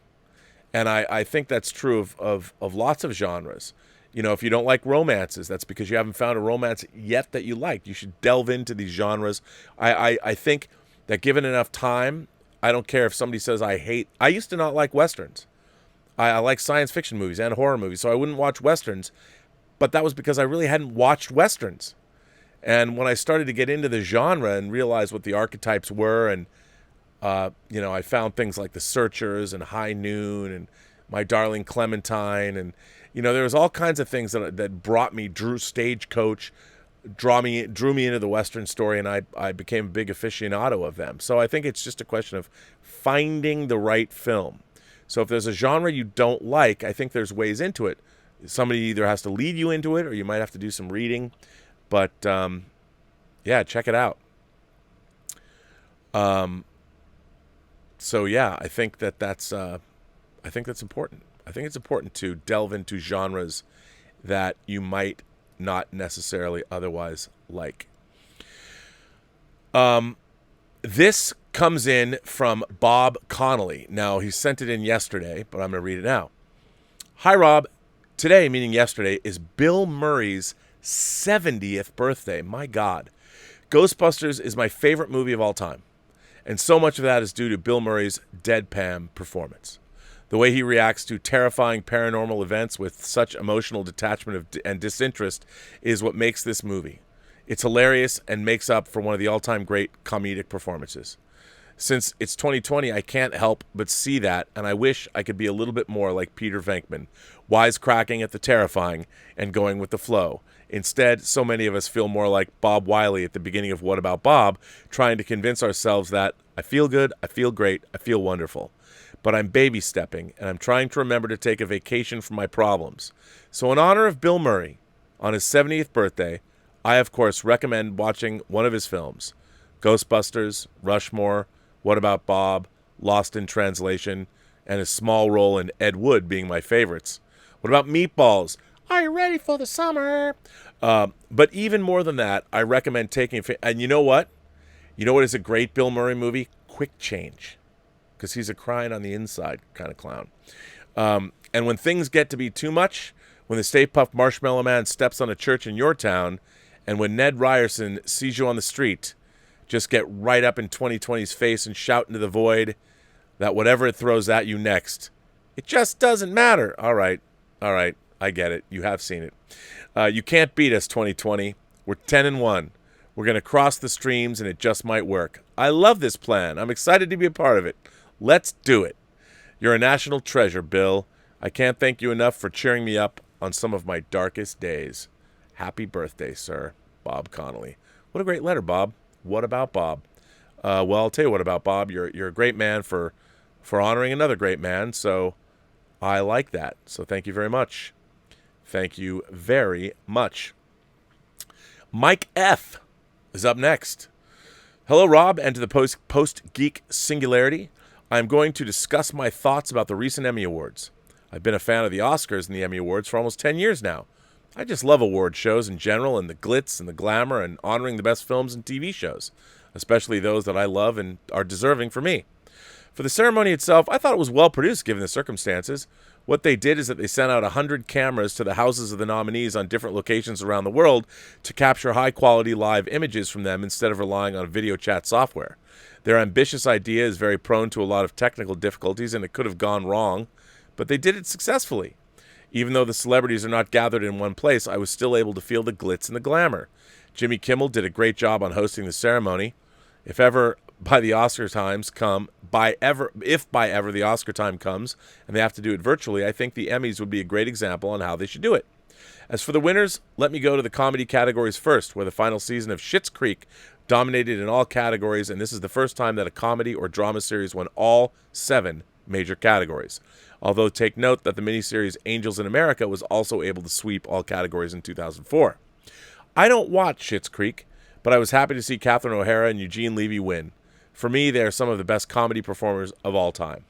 [SPEAKER 1] And I think that's true of lots of genres. If you don't like romances, that's because you haven't found a romance yet that you like. You should delve into these genres. I think that given enough time, I don't care if somebody says I used to not like Westerns. I like science fiction movies and horror movies, so I wouldn't watch Westerns. But that was because I really hadn't watched Westerns. And when I started to get into the genre and realize what the archetypes were, and I found things like The Searchers and High Noon and My Darling Clementine, and there was all kinds of things that brought me, drew Stagecoach, drew me into the Western story, and I became a big aficionado of them. So I think it's just a question of finding the right film. So if there's a genre you don't like, I think there's ways into it. Somebody either has to lead you into it, or you might have to do some reading. But check it out. So yeah, I think that's important. I think it's important to delve into genres that you might not necessarily otherwise like. This comes in from Bob Connolly. Now, he sent it in yesterday, but I'm going to read it now. Hi, Rob. Today, meaning yesterday, is Bill Murray's 70th birthday. My God. Ghostbusters is my favorite movie of all time. And so much of that is due to Bill Murray's deadpan performance. The way he reacts to terrifying paranormal events with such emotional detachment and disinterest is what makes this movie. It's hilarious and makes up for one of the all-time great comedic performances. Since it's 2020, I can't help but see that, and I wish I could be a little bit more like Peter Venkman, wisecracking at the terrifying and going with the flow. Instead, so many of us feel more like Bob Wiley at the beginning of What About Bob, trying to convince ourselves that I feel good, I feel great, I feel wonderful. But I'm baby stepping, and I'm trying to remember to take a vacation from my problems. So in honor of Bill Murray, on his 70th birthday, I, of course, recommend watching one of his films. Ghostbusters, Rushmore, What About Bob, Lost in Translation, and his small role in Ed Wood being my favorites. What about Meatballs? Are you ready for the summer? But even more than that, I recommend taking... And you know what? You know what is a great Bill Murray movie? Quick Change. Because he's a crying on the inside kind of clown. And when things get to be too much, when the Stay Puft Marshmallow Man steps on a church in your town, and when Ned Ryerson sees you on the street, just get right up in 2020's face and shout into the void that whatever it throws at you next, it just doesn't matter. All right, I get it. You have seen it. You can't beat us, 2020. We're 10-1. We're going to cross the streams, and it just might work. I love this plan. I'm excited to be a part of it. Let's do it. You're a national treasure, Bill. I can't thank you enough for cheering me up on some of my darkest days. Happy birthday, sir. Bob Connolly. What a great letter, Bob. What about Bob? Well, I'll tell you what about Bob. You're a great man for honoring another great man, so I like that. So thank you very much. Thank you very much. Mike F. is up next. Hello, Rob, and to the post-geek singularity. I'm going to discuss my thoughts about the recent Emmy Awards. I've been a fan of the Oscars and the Emmy Awards for almost 10 years now. I just love award shows in general and the glitz and the glamour and honoring the best films and TV shows, especially those that I love and are deserving for me. For the ceremony itself, I thought it was well produced given the circumstances. What they did is that they sent out 100 cameras to the houses of the nominees on different locations around the world to capture high-quality live images from them instead of relying on video chat software. Their ambitious idea is very prone to a lot of technical difficulties, and it could have gone wrong, but they did it successfully. Even though the celebrities are not gathered in one place, I was still able to feel the glitz and the glamour. Jimmy Kimmel did a great job on hosting the ceremony. If ever by the Oscar times come, if by ever the Oscar time comes and they have to do it virtually, I think the Emmys would be a great example on how they should do it. As for the winners, let me go to the comedy categories first, where the final season of Schitt's Creek dominated in all categories, and this is the first time that a comedy or drama series won all 7 major categories. Although take note that the miniseries Angels in America was also able to sweep all categories in 2004. I don't watch Schitt's Creek, but I was happy to see Catherine O'Hara and Eugene Levy win. For me, they are some of the best comedy performers of all time.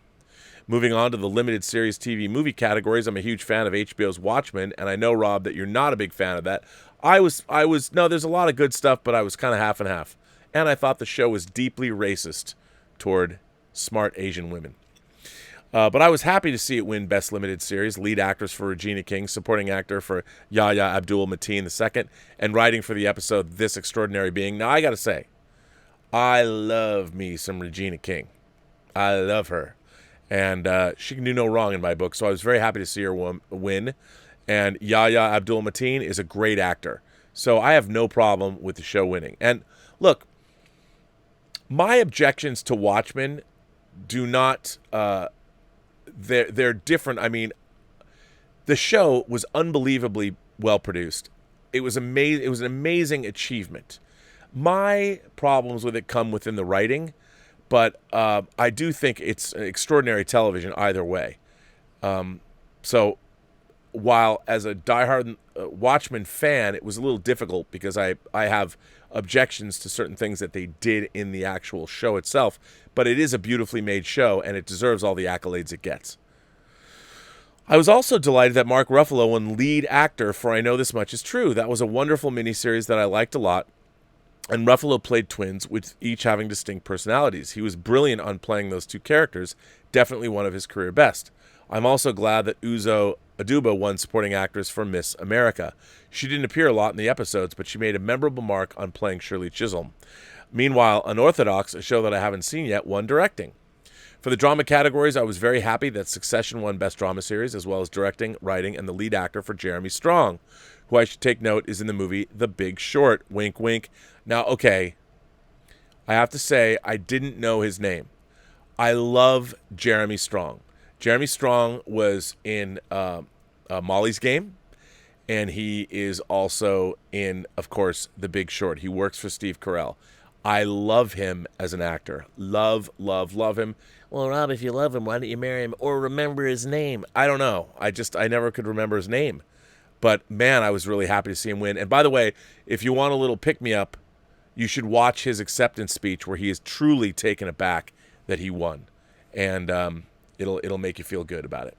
[SPEAKER 1] Moving on to the limited series TV movie categories, I'm a huge fan of HBO's Watchmen, and I know, Rob, that you're not a big fan of that. No, there's a lot of good stuff, but I was kind of half and half. And I thought the show was deeply racist toward smart Asian women. But I was happy to see it win Best Limited Series, lead actress for Regina King, supporting actor for Yahya Abdul-Mateen II, and writing for the episode This Extraordinary Being. Now, I got to say, I love me some Regina King. I love her. And she can do no wrong in my book, so I was very happy to see her win. And Yahya Abdul-Mateen is a great actor. So I have no problem with the show winning. And look, my objections to Watchmen do not... They're different. I mean, the show was unbelievably well produced. It was amazing. It was an amazing achievement. My problems with it come within the writing, but I do think it's extraordinary television either way. So while as a diehard Watchmen fan, it was a little difficult because I have objections to certain things that they did in the actual show itself, but it is a beautifully made show, and it deserves all the accolades it gets. I was also delighted that Mark Ruffalo won lead actor for I Know This Much Is True. That was a wonderful miniseries that I liked a lot, and Ruffalo played twins, with each having distinct personalities. He was brilliant on playing those two characters, definitely one of his career best. I'm also glad that Uzo Aduba won supporting actress for Miss America. She didn't appear a lot in the episodes, but she made a memorable mark on playing Shirley Chisholm. Meanwhile, Unorthodox, a show that I haven't seen yet, won directing. For the drama categories, I was very happy that Succession won Best Drama Series, as well as directing, writing, and the lead actor for Jeremy Strong, who I should take note is in the movie The Big Short. Wink, wink. Now, okay, I have to say I didn't know his name. I love Jeremy Strong. Jeremy Strong was in Molly's Game, and he is also in, of course, The Big Short. He works for Steve Carell. I love him as an actor. Love, love, love him. Well, Rob, if you love him, why don't you marry him or remember his name? I don't know. I never could remember his name. But, man, I was really happy to see him win. And by the way, if you want a little pick-me-up, you should watch his acceptance speech where he is truly taken aback that he won. And it'll make you feel good about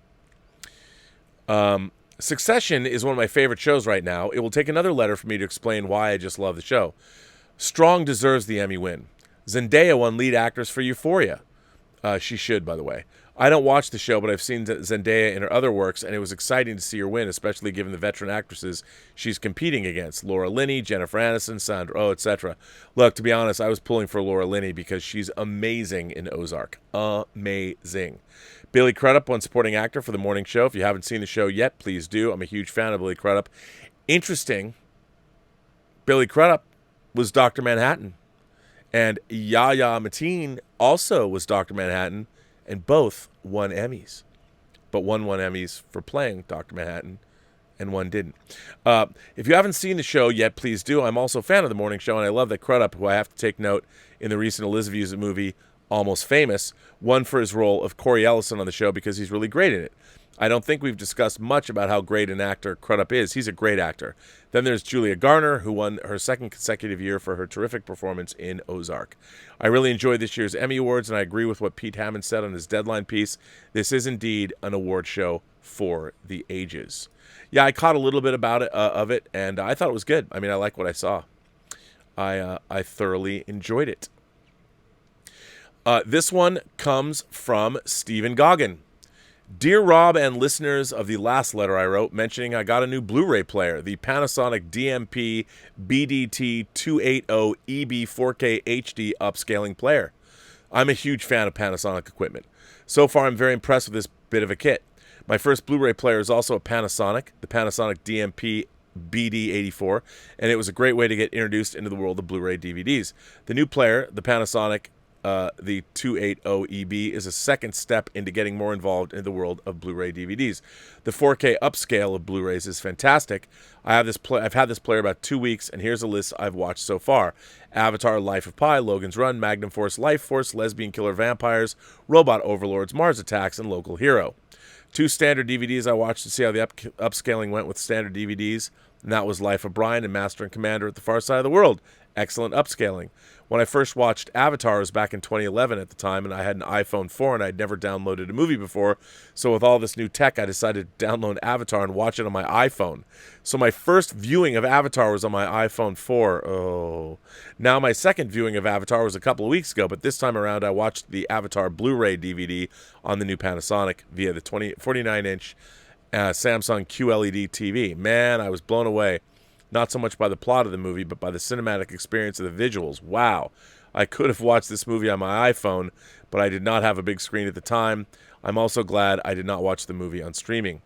[SPEAKER 1] it. Succession is one of my favorite shows right now. It will take another letter for me to explain why I just love the show. Strong deserves the Emmy win. Zendaya won lead actress for Euphoria. She should, by the way. I don't watch the show, but I've seen Zendaya in her other works, and it was exciting to see her win, especially given the veteran actresses she's competing against. Laura Linney, Jennifer Aniston, Sandra Oh, etc. Look, to be honest, I was pulling for Laura Linney because she's amazing in Ozark. Amazing. Billy Crudup won supporting actor for The Morning Show. If you haven't seen the show yet, please do. I'm a huge fan of Billy Crudup. Interesting, Billy Crudup was Dr. Manhattan. And Yahya Mateen also was Dr. Manhattan, and both won Emmys. But one won Emmys for playing Dr. Manhattan, and one didn't. If you haven't seen the show yet, please do. I'm also a fan of The Morning Show, and I love that Crudup, who I have to take note in the recent Elizabeth movie, Almost Famous, won for his role of Corey Ellison on the show because he's really great in it. I don't think we've discussed much about how great an actor Crudup is. He's a great actor. Then there's Julia Garner, who won her second consecutive year for her terrific performance in Ozark. I really enjoyed this year's Emmy Awards, and I agree with what Pete Hammond said on his Deadline piece. This is indeed an award show for the ages. Yeah, I caught a little bit of it, and I thought it was good. I mean, I like what I saw. I thoroughly enjoyed it. This one comes from Stephen Goggin. Dear Rob and listeners of the last letter I wrote mentioning I got a new Blu-ray player, the Panasonic DMP BDT 280 EB 4K HD upscaling player. I'm a huge fan of Panasonic equipment. So far, I'm very impressed with this bit of a kit. My first Blu-ray player is also a Panasonic, the Panasonic DMP BD84, and it was a great way to get introduced into the world of Blu-ray DVDs. The new player, the Panasonic the 280EB, is a second step into getting more involved in the world of Blu-ray DVDs. The 4K upscale of Blu-rays is fantastic. I've had this player about 2 weeks, and here's a list I've watched so far: Avatar: Life of Pi, Logan's Run, Magnum Force, Life Force, Lesbian Killer Vampires, Robot Overlords, Mars Attacks, and Local Hero. 2 standard DVDs I watched to see how the upscaling went with standard DVDs, and that was Life of Brian and Master and Commander at the Far Side of the World. Excellent upscaling. When I first watched Avatar, it was back in 2011 at the time, and I had an iPhone 4, and I'd never downloaded a movie before. So with all this new tech, I decided to download Avatar and watch it on my iPhone. So my first viewing of Avatar was on my iPhone 4. Oh. Now my second viewing of Avatar was a couple of weeks ago, but this time around I watched the Avatar Blu-ray DVD on the new Panasonic via the 49-inch Samsung QLED TV. Man, I was blown away. Not so much by the plot of the movie, but by the cinematic experience of the visuals. Wow. I could have watched this movie on my iPhone, but I did not have a big screen at the time. I'm also glad I did not watch the movie on streaming.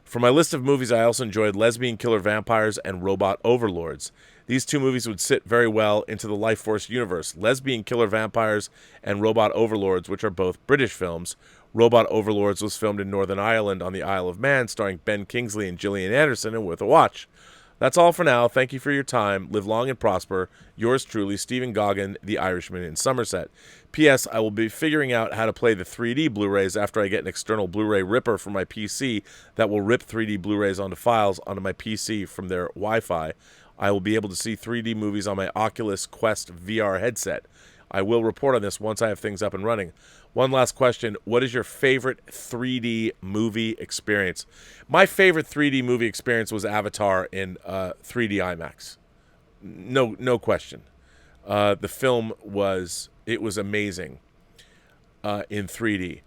[SPEAKER 1] For my list of movies, I also enjoyed Lesbian Killer Vampires and Robot Overlords. These 2 movies would sit very well into the Life Force universe. Lesbian Killer Vampires and Robot Overlords, which are both British films. Robot Overlords was filmed in Northern Ireland on the Isle of Man, starring Ben Kingsley and Gillian Anderson, and worth a watch. That's all for now. Thank you for your time. Live long and prosper. Yours truly, Stephen Goggin, the Irishman in Somerset. P.S. I will be figuring out how to play the 3D Blu-rays after I get an external Blu-ray ripper for my PC that will rip 3D Blu-rays onto files onto my PC from their Wi-Fi. I will be able to see 3D movies on my Oculus Quest VR headset. I will report on this once I have things up and running. One last question. What is your favorite 3D movie experience? My favorite 3D movie experience was Avatar in 3D IMAX. No question. The film was amazing in 3D.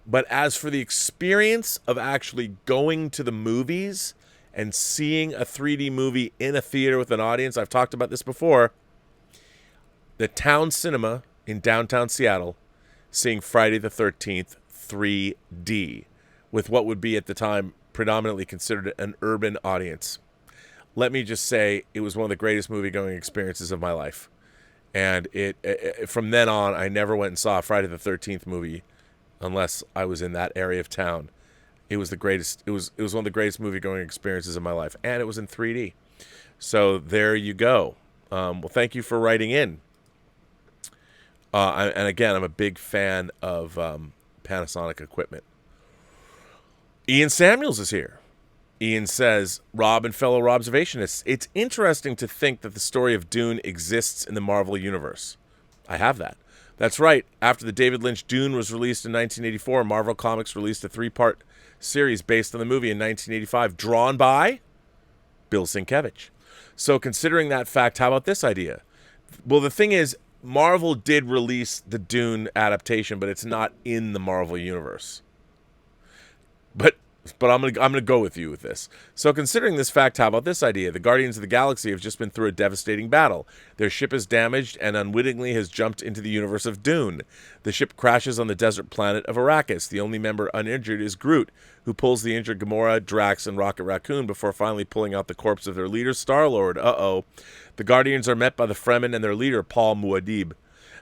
[SPEAKER 1] But as for the experience of actually going to the movies and seeing a 3D movie in a theater with an audience, I've talked about this before. The Town Cinema in downtown Seattle, seeing Friday the 13th 3D with what would be at the time predominantly considered an urban audience. Let me just say, it was one of the greatest movie-going experiences of my life. And from then on, I never went and saw a Friday the 13th movie unless I was in that area of town. It was the greatest. It was one of the greatest movie-going experiences of my life, and it was in 3D. So there you go. Well, thank you for writing in. And again, I'm a big fan of Panasonic equipment. Ian Samuels is here. Ian says, Rob and fellow Robservationists, it's interesting to think that the story of Dune exists in the Marvel Universe. I have that. That's right. After the David Lynch Dune was released in 1984, Marvel Comics released a 3-part series based on the movie in 1985, drawn by Bill Sienkiewicz. So considering that fact, how about this idea? Well, the thing is, Marvel did release the Dune adaptation, but it's not in the Marvel Universe. But I'm gonna go with you with this. So considering this fact, how about this idea? The Guardians of the Galaxy have just been through a devastating battle. Their ship is damaged and unwittingly has jumped into the universe of Dune. The ship crashes on the desert planet of Arrakis. The only member uninjured is Groot, who pulls the injured Gamora, Drax, and Rocket Raccoon before finally pulling out the corpse of their leader, Star-Lord. The Guardians are met by the Fremen and their leader, Paul Muad'Dib.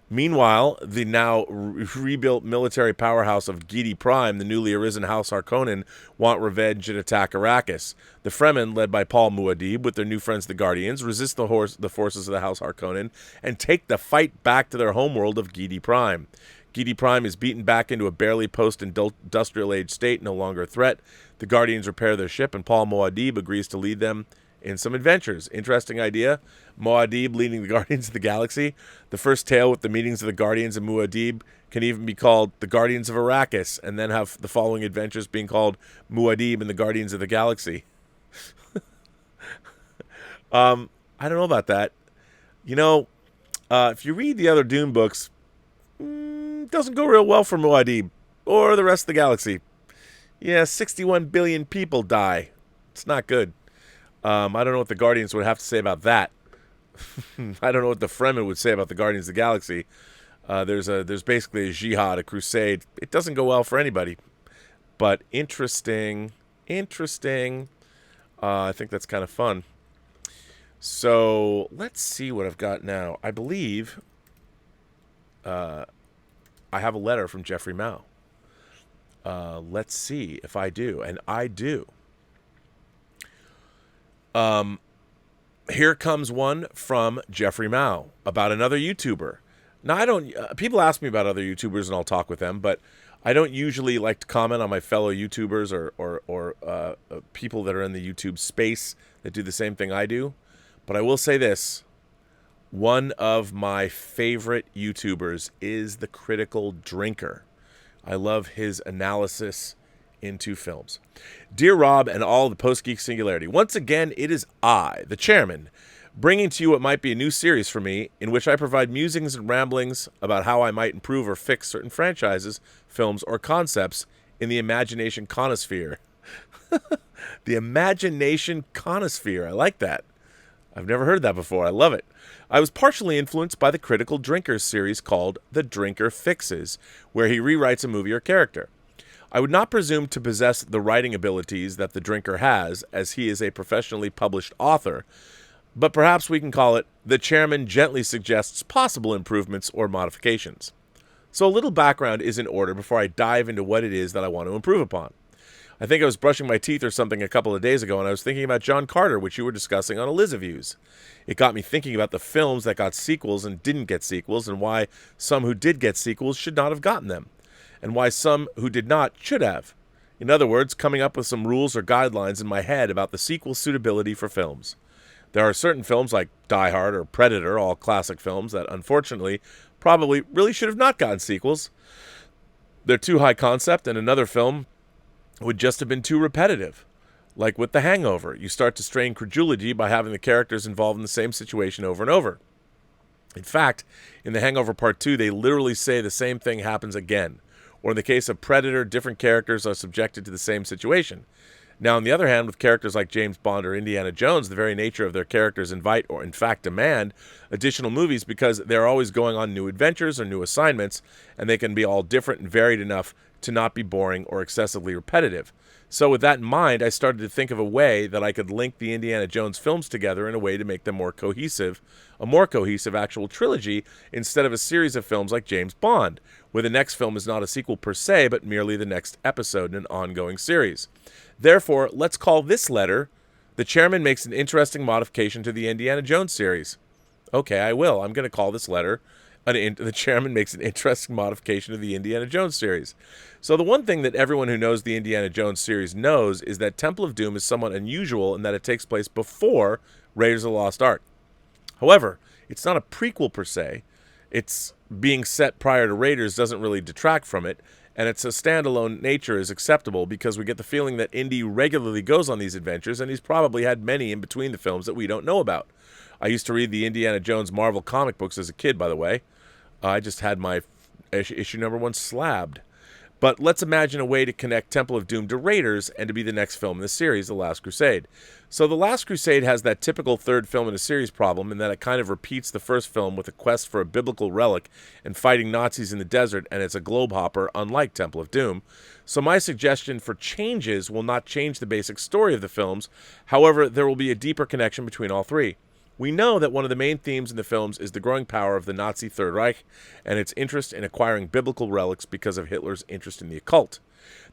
[SPEAKER 1] Meanwhile, the now rebuilt military powerhouse of Giedi Prime, the newly arisen House Harkonnen, want revenge and attack Arrakis. The Fremen, led by Paul Muad'Dib, with their new friends the Guardians, resist the forces of the House Harkonnen and take the fight back to their homeworld of Giedi Prime. Giedi Prime is beaten back into a barely post-industrial age state, no longer a threat. The Guardians repair their ship, and Paul Muad'Dib agrees to lead them in some adventures. Interesting idea. Muad'Dib leading the Guardians of the Galaxy. The first tale with the meetings of the Guardians and Muad'Dib can even be called The Guardians of Arrakis, and then have the following adventures being called Muad'Dib and the Guardians of the Galaxy. I don't know about that. You know, if you read the other Dune books, it doesn't go real well for Muad'Dib or the rest of the galaxy. Yeah, 61 billion people die. It's not good. I don't know what the Guardians would have to say about that. I don't know what the Fremen would say about the Guardians of the Galaxy. There's basically a jihad, a crusade. It doesn't go well for anybody. But interesting. I think that's kind of fun. So let's see what I've got now. I believe I have a letter from Jeffrey Mao. Let's see if I do. And I do. Here comes one from Jeffrey Mao about another YouTuber. Now, I don't. People ask me about other YouTubers, and I'll talk with them, but I don't usually like to comment on my fellow YouTubers or people that are in the YouTube space that do the same thing I do. But I will say this. One of my favorite YouTubers is The Critical Drinker. I love his analysis into films. Dear Rob and all the Post Geek Singularity, once again, it is I, the chairman, bringing to you what might be a new series for me, in which I provide musings and ramblings about how I might improve or fix certain franchises, films, or concepts in the Imagination Connoisseurs. The Imagination Connoisseurs. I like that. I've never heard that before. I love it. I was partially influenced by the Critical Drinkers series called The Drinker Fixes, where he rewrites a movie or character. I would not presume to possess the writing abilities that the drinker has, as he is a professionally published author, but perhaps we can call it the chairman gently suggests possible improvements or modifications. So a little background is in order before I dive into what it is that I want to improve upon. I think I was brushing my teeth or something a couple of days ago, and I was thinking about John Carter, which you were discussing on Elizaviews. It got me thinking about the films that got sequels and didn't get sequels, and why some who did get sequels should not have gotten them, and why some who did not should have. In other words, coming up with some rules or guidelines in my head about the sequel suitability for films. There are certain films like Die Hard or Predator, all classic films, that unfortunately probably really should have not gotten sequels. They're too high concept, and another film would just have been too repetitive. Like with The Hangover, you start to strain credulity by having the characters involved in the same situation over and over. In fact, in The Hangover Part 2, they literally say the same thing happens again. Or in the case of Predator, different characters are subjected to the same situation. Now, on the other hand, with characters like James Bond or Indiana Jones, the very nature of their characters invite, or in fact demand, additional movies because they're always going on new adventures or new assignments, and they can be all different and varied enough to not be boring or excessively repetitive. So with that in mind, I started to think of a way that I could link the Indiana Jones films together in a way to make them more cohesive, a more cohesive actual trilogy instead of a series of films like James Bond, where the next film is not a sequel per se, but merely the next episode in an ongoing series. Therefore, let's call this letter, The Chairman Makes an Interesting Modification to the Indiana Jones Series. Okay, I will. I'm going to call this letter, The Chairman Makes an Interesting Modification to the Indiana Jones Series. So the one thing that everyone who knows the Indiana Jones series knows is that Temple of Doom is somewhat unusual in that it takes place before Raiders of the Lost Ark. However, it's not a prequel per se. It's being set prior to Raiders doesn't really detract from it, and its a standalone nature is acceptable because we get the feeling that Indy regularly goes on these adventures, and he's probably had many in between the films that we don't know about. I used to read the Indiana Jones Marvel comic books as a kid, by the way. I just had my issue number 1 slabbed. But let's imagine a way to connect Temple of Doom to Raiders and to be the next film in the series, The Last Crusade. So The Last Crusade has that typical third film in a series problem in that it kind of repeats the first film with a quest for a biblical relic and fighting Nazis in the desert, and it's a globe hopper unlike Temple of Doom. So my suggestion for changes will not change the basic story of the films. However, there will be a deeper connection between all three. We know that one of the main themes in the films is the growing power of the Nazi Third Reich and its interest in acquiring biblical relics because of Hitler's interest in the occult.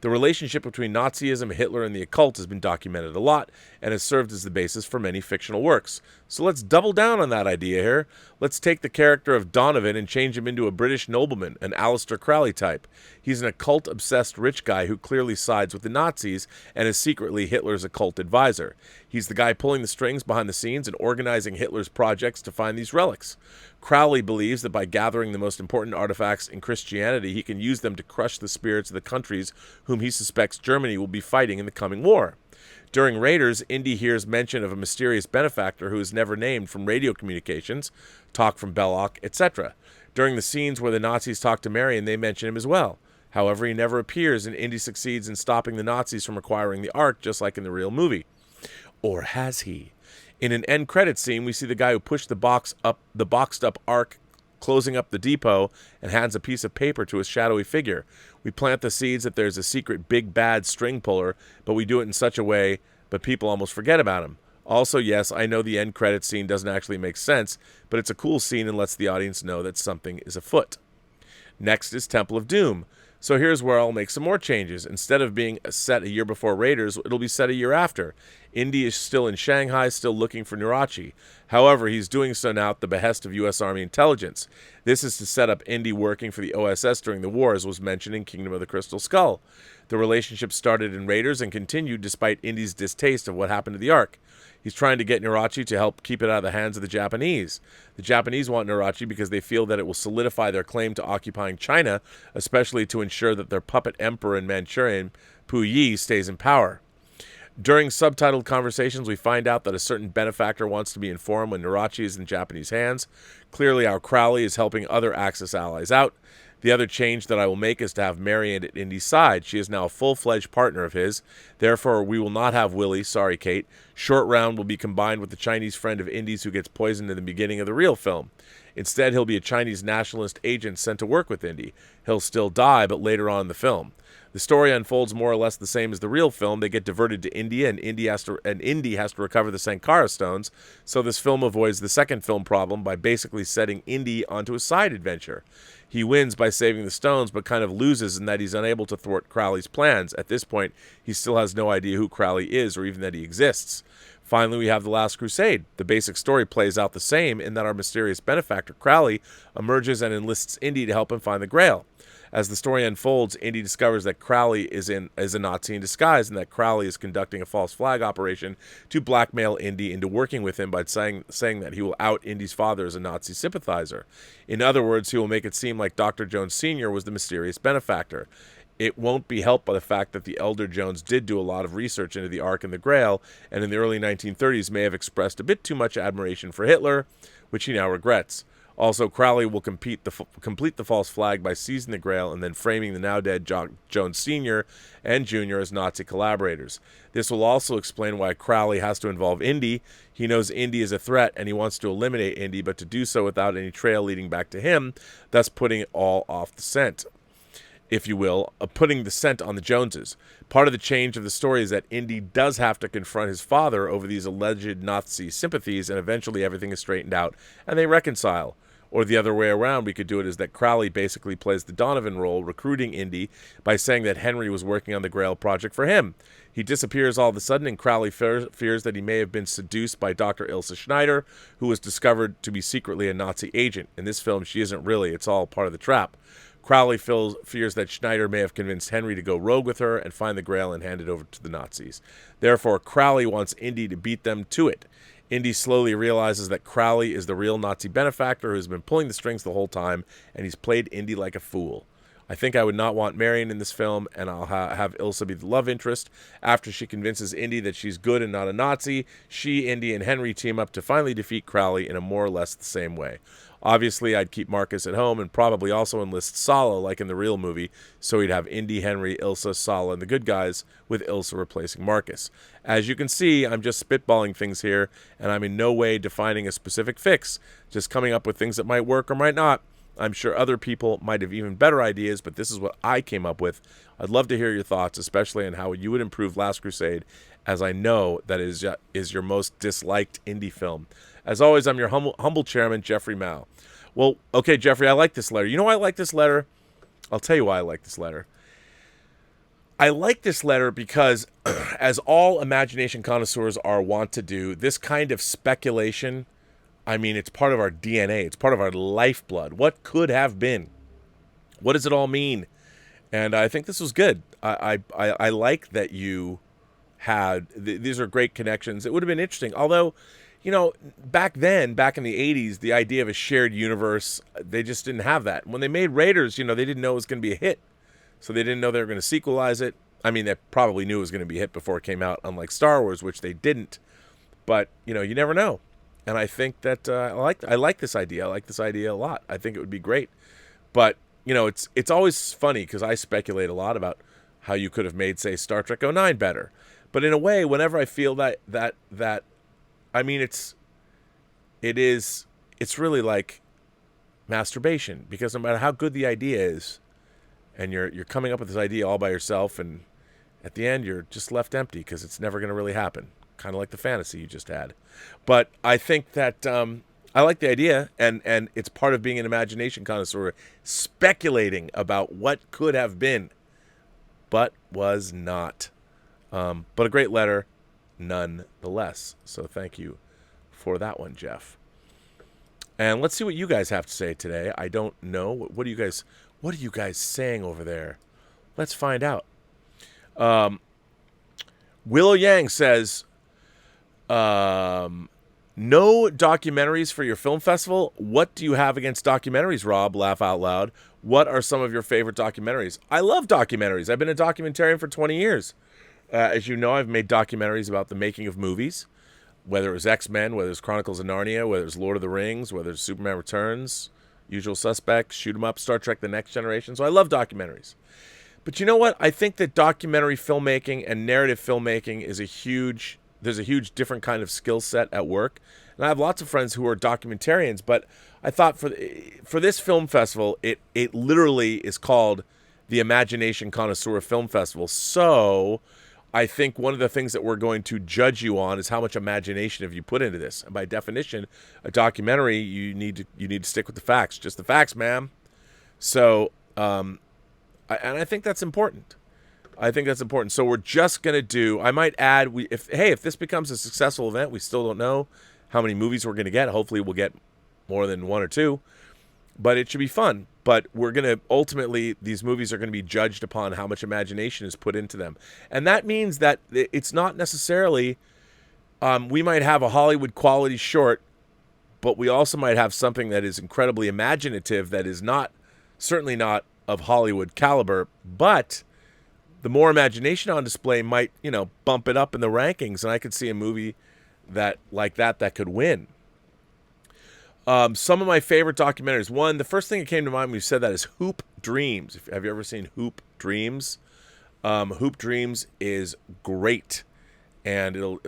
[SPEAKER 1] The relationship between Nazism, Hitler, and the occult has been documented a lot and has served as the basis for many fictional works. So let's double down on that idea here. Let's take the character of Donovan and change him into a British nobleman, an Aleister Crowley type. He's an occult-obsessed rich guy who clearly sides with the Nazis and is secretly Hitler's occult advisor. He's the guy pulling the strings behind the scenes and organizing Hitler's projects to find these relics. Crowley believes that by gathering the most important artifacts in Christianity, he can use them to crush the spirits of the countries whom he suspects Germany will be fighting in the coming war. During Raiders, Indy hears mention of a mysterious benefactor who is never named from radio communications, talk from Belloc, etc. During the scenes where the Nazis talk to Marion, they mention him as well. However, he never appears, and Indy succeeds in stopping the Nazis from acquiring the Ark, just like in the real movie. Or has he? In an end credit scene, we see the guy who pushed the boxed up Ark closing up the depot and hands a piece of paper to a shadowy figure. We plant the seeds that there's a secret big bad string puller, but we do it in such a way but people almost forget about him. Also, yes, I know the end credits scene doesn't actually make sense, but it's a cool scene and lets the audience know that something is afoot. Next is Temple of Doom. So here's where I'll make some more changes. Instead of being set a year before Raiders, it'll be set a year after. Indy is still in Shanghai, still looking for Nurachi. However, he's doing so now at the behest of U.S. Army intelligence. This is to set up Indy working for the OSS during the war, as was mentioned in Kingdom of the Crystal Skull. The relationship started in Raiders and continued despite Indy's distaste of what happened to the Ark. He's trying to get Nurachi to help keep it out of the hands of the Japanese. The Japanese want Nurachi because they feel that it will solidify their claim to occupying China, especially to ensure that their puppet emperor in Manchurian, Puyi, stays in power. During subtitled conversations, we find out that a certain benefactor wants to be informed when Nurachi is in Japanese hands. Clearly, our Crowley is helping other Axis allies out. The other change that I will make is to have Marion at Indy's side. She is now a full-fledged partner of his. Therefore, we will not have Willie, sorry Kate. Short Round will be combined with the Chinese friend of Indy's who gets poisoned in the beginning of the real film. Instead, he'll be a Chinese nationalist agent sent to work with Indy. He'll still die, but later on in the film. The story unfolds more or less the same as the real film. They get diverted to India, and Indy has to recover the Sankara stones. So this film avoids the second film problem by basically setting Indy onto a side adventure. He wins by saving the stones, but kind of loses in that he's unable to thwart Crowley's plans. At this point, he still has no idea who Crowley is or even that he exists. Finally, we have The Last Crusade. The basic story plays out the same in that our mysterious benefactor, Crowley, emerges and enlists Indy to help him find the Grail. As the story unfolds, Indy discovers that Crowley is a Nazi in disguise and that Crowley is conducting a false flag operation to blackmail Indy into working with him by saying that he will out Indy's father as a Nazi sympathizer. In other words, he will make it seem like Dr. Jones Sr. was the mysterious benefactor. It won't be helped by the fact that the elder Jones did do a lot of research into the Ark and the Grail, and in the early 1930s may have expressed a bit too much admiration for Hitler, which he now regrets. Also, Crowley will complete the false flag by seizing the Grail and then framing the now-dead Jones Sr. and Jr. as Nazi collaborators. This will also explain why Crowley has to involve Indy. He knows Indy is a threat and he wants to eliminate Indy, but to do so without any trail leading back to him, thus putting it all off the scent, if you will, putting the scent on the Joneses. Part of the change of the story is that Indy does have to confront his father over these alleged Nazi sympathies, and eventually everything is straightened out and they reconcile. Or the other way around, we could do it, is that Crowley basically plays the Donovan role, recruiting Indy by saying that Henry was working on the Grail project for him. He disappears all of a sudden, and Crowley fears that he may have been seduced by Dr. Ilse Schneider, who was discovered to be secretly a Nazi agent. In this film, she isn't really. It's all part of the trap. Crowley fears that Schneider may have convinced Henry to go rogue with her and find the Grail and hand it over to the Nazis. Therefore, Crowley wants Indy to beat them to it. Indy slowly realizes that Crowley is the real Nazi benefactor who's been pulling the strings the whole time, and he's played Indy like a fool. I think I would not want Marion in this film, and I'll have Ilsa be the love interest. After she convinces Indy that she's good and not a Nazi, she, Indy, and Henry team up to finally defeat Crowley in a more or less the same way. Obviously, I'd keep Marcus at home and probably also enlist Sala like in the real movie, so we'd have Indy, Henry, Ilsa, Sala, and the good guys, with Ilsa replacing Marcus. As you can see, I'm just spitballing things here, and I'm in no way defining a specific fix, just coming up with things that might work or might not. I'm sure other people might have even better ideas, but this is what I came up with. I'd love to hear your thoughts, especially on how you would improve Last Crusade, as I know that is your most disliked indie film. As always, I'm your humble chairman, Jeffrey Mao. Well, okay, Jeffrey, I like this letter. You know why I like this letter? I'll tell you why I like this letter. I like this letter because, as all imagination connoisseurs are wont to do, this kind of speculation, I mean, it's part of our DNA. It's part of our lifeblood. What could have been? What does it all mean? And I think this was good. I like that you had, these are great connections. It would have been interesting. Although, you know, back then, back in the 80s, the idea of a shared universe, they just didn't have that. When they made Raiders, you know, they didn't know it was going to be a hit. So they didn't know they were going to sequelize it. I mean, they probably knew it was going to be a hit before it came out, unlike Star Wars, which they didn't. But, you know, you never know. And I think that I like this idea. I like this idea a lot. I think it would be great. But, you know, it's always funny because I speculate a lot about how you could have made, say, Star Trek '09 better. But in a way, whenever I feel that I mean, it's really like masturbation, because no matter how good the idea is, and you're coming up with this idea all by yourself, and at the end you're just left empty because it's never going to really happen. kind of like the fantasy you just had. But I think that I like the idea, and it's part of being an imagination connoisseur, speculating about what could have been, but was not. But a great letter, nonetheless. So thank you for that one, Jeff. And let's see what you guys have to say today. I don't know. What are you guys saying over there? Let's find out. Willow Yang says, no documentaries for your film festival. What do you have against documentaries, Rob? Laugh out loud. What are some of your favorite documentaries? I love documentaries. I've been a documentarian for 20 years. As you know, I've made documentaries about the making of movies, whether it was X-Men, whether it was Chronicles of Narnia, whether it was Lord of the Rings, whether it's Superman Returns, Usual Suspects, Shoot 'em Up, Star Trek The Next Generation. So I love documentaries. But you know what? I think that documentary filmmaking and narrative filmmaking is there's a huge different kind of skill set at work. And I have lots of friends who are documentarians, but I thought for this film festival, it literally is called the Imagination Connoisseur Film Festival. So I think one of the things that we're going to judge you on is how much imagination have you put into this. And by definition, a documentary, you need to stick with the facts, just the facts, ma'am. So, and I think that's important. So we're just gonna do. I might add, if this becomes a successful event, we still don't know how many movies we're gonna get. Hopefully, we'll get more than one or two, but it should be fun. But we're going to ultimately, these movies are going to be judged upon how much imagination is put into them. And that means that it's not necessarily, we might have a Hollywood quality short, but we also might have something that is incredibly imaginative that is certainly not of Hollywood caliber, but the more imagination on display might, bump it up in the rankings. And I could see a movie that could win. Some of my favorite documentaries. One, the first thing that came to mind when you said that is Hoop Dreams. Have you ever seen Hoop Dreams? Hoop Dreams is great, and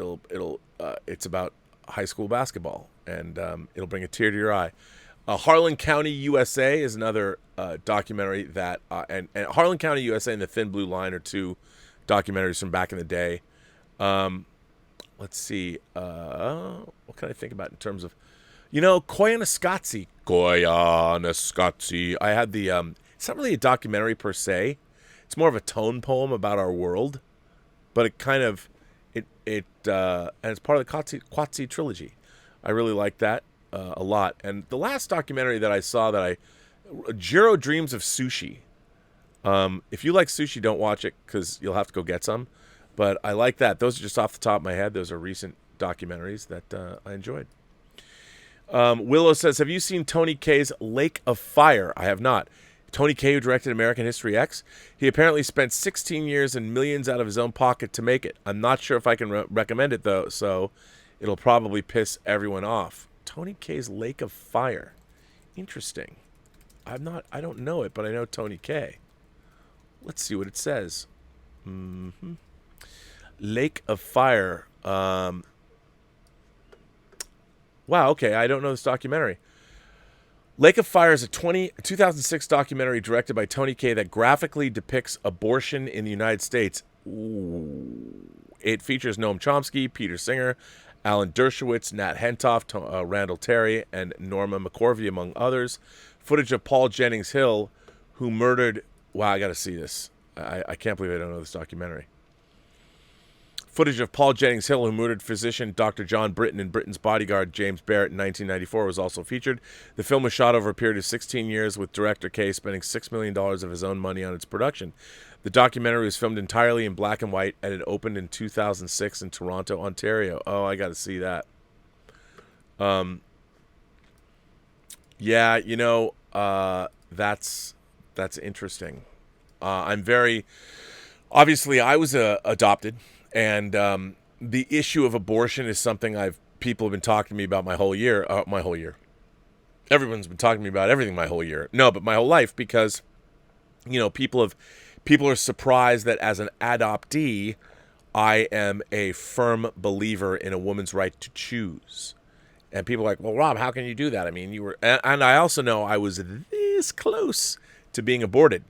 [SPEAKER 1] it's about high school basketball, and it'll bring a tear to your eye. Harlan County, USA is another documentary that, and Harlan County, USA and The Thin Blue Line are two documentaries from back in the day. Let's see. What can I think about in terms of, Koyaanisqatsi. I had the, it's not really a documentary per se. It's more of a tone poem about our world, but it kind of, and it's part of the Qatsi trilogy. I really like that a lot. And the last documentary that I saw Jiro Dreams of Sushi. If you like sushi, don't watch it because you'll have to go get some. But I like that. Those are just off the top of my head. Those are recent documentaries that I enjoyed. Willow says, have you seen Tony Kaye's Lake of Fire? I have not. Tony Kaye, who directed American History X, he apparently spent 16 years and millions out of his own pocket to make it. I'm not sure if I can recommend it, though, so it'll probably piss everyone off. Tony Kaye's Lake of Fire. Interesting. I don't know it, but I know Tony Kaye. Let's see what it says. Lake of Fire. Wow, okay, I don't know this documentary. Lake of Fire is a 2006 documentary directed by Tony Kaye that graphically depicts abortion in the United States. Ooh. It features Noam Chomsky, Peter Singer, Alan Dershowitz, Nat Hentoff, Randall Terry, and Norma McCorvey, among others. Footage of Paul Jennings Hill, who murdered... Wow, I got to see this. I can't believe I don't know this documentary. Footage of Paul Jennings Hill, who murdered physician Dr. John Britton and Britton's bodyguard James Barrett in 1994, was also featured. The film was shot over a period of 16 years, with director Kaye spending $6 million of his own money on its production. The documentary was filmed entirely in black and white, and it opened in 2006 in Toronto, Ontario. Oh, I got to see that. Yeah, that's interesting. I'm very... Obviously, I was adopted. And the issue of abortion is something people have been talking to me about my whole year. Everyone's been talking to me about everything my whole year. No, but my whole life, because, people are surprised that as an adoptee, I am a firm believer in a woman's right to choose. And people are like, well, Rob, how can you do that? I mean, you were, and I also know I was this close to being aborted.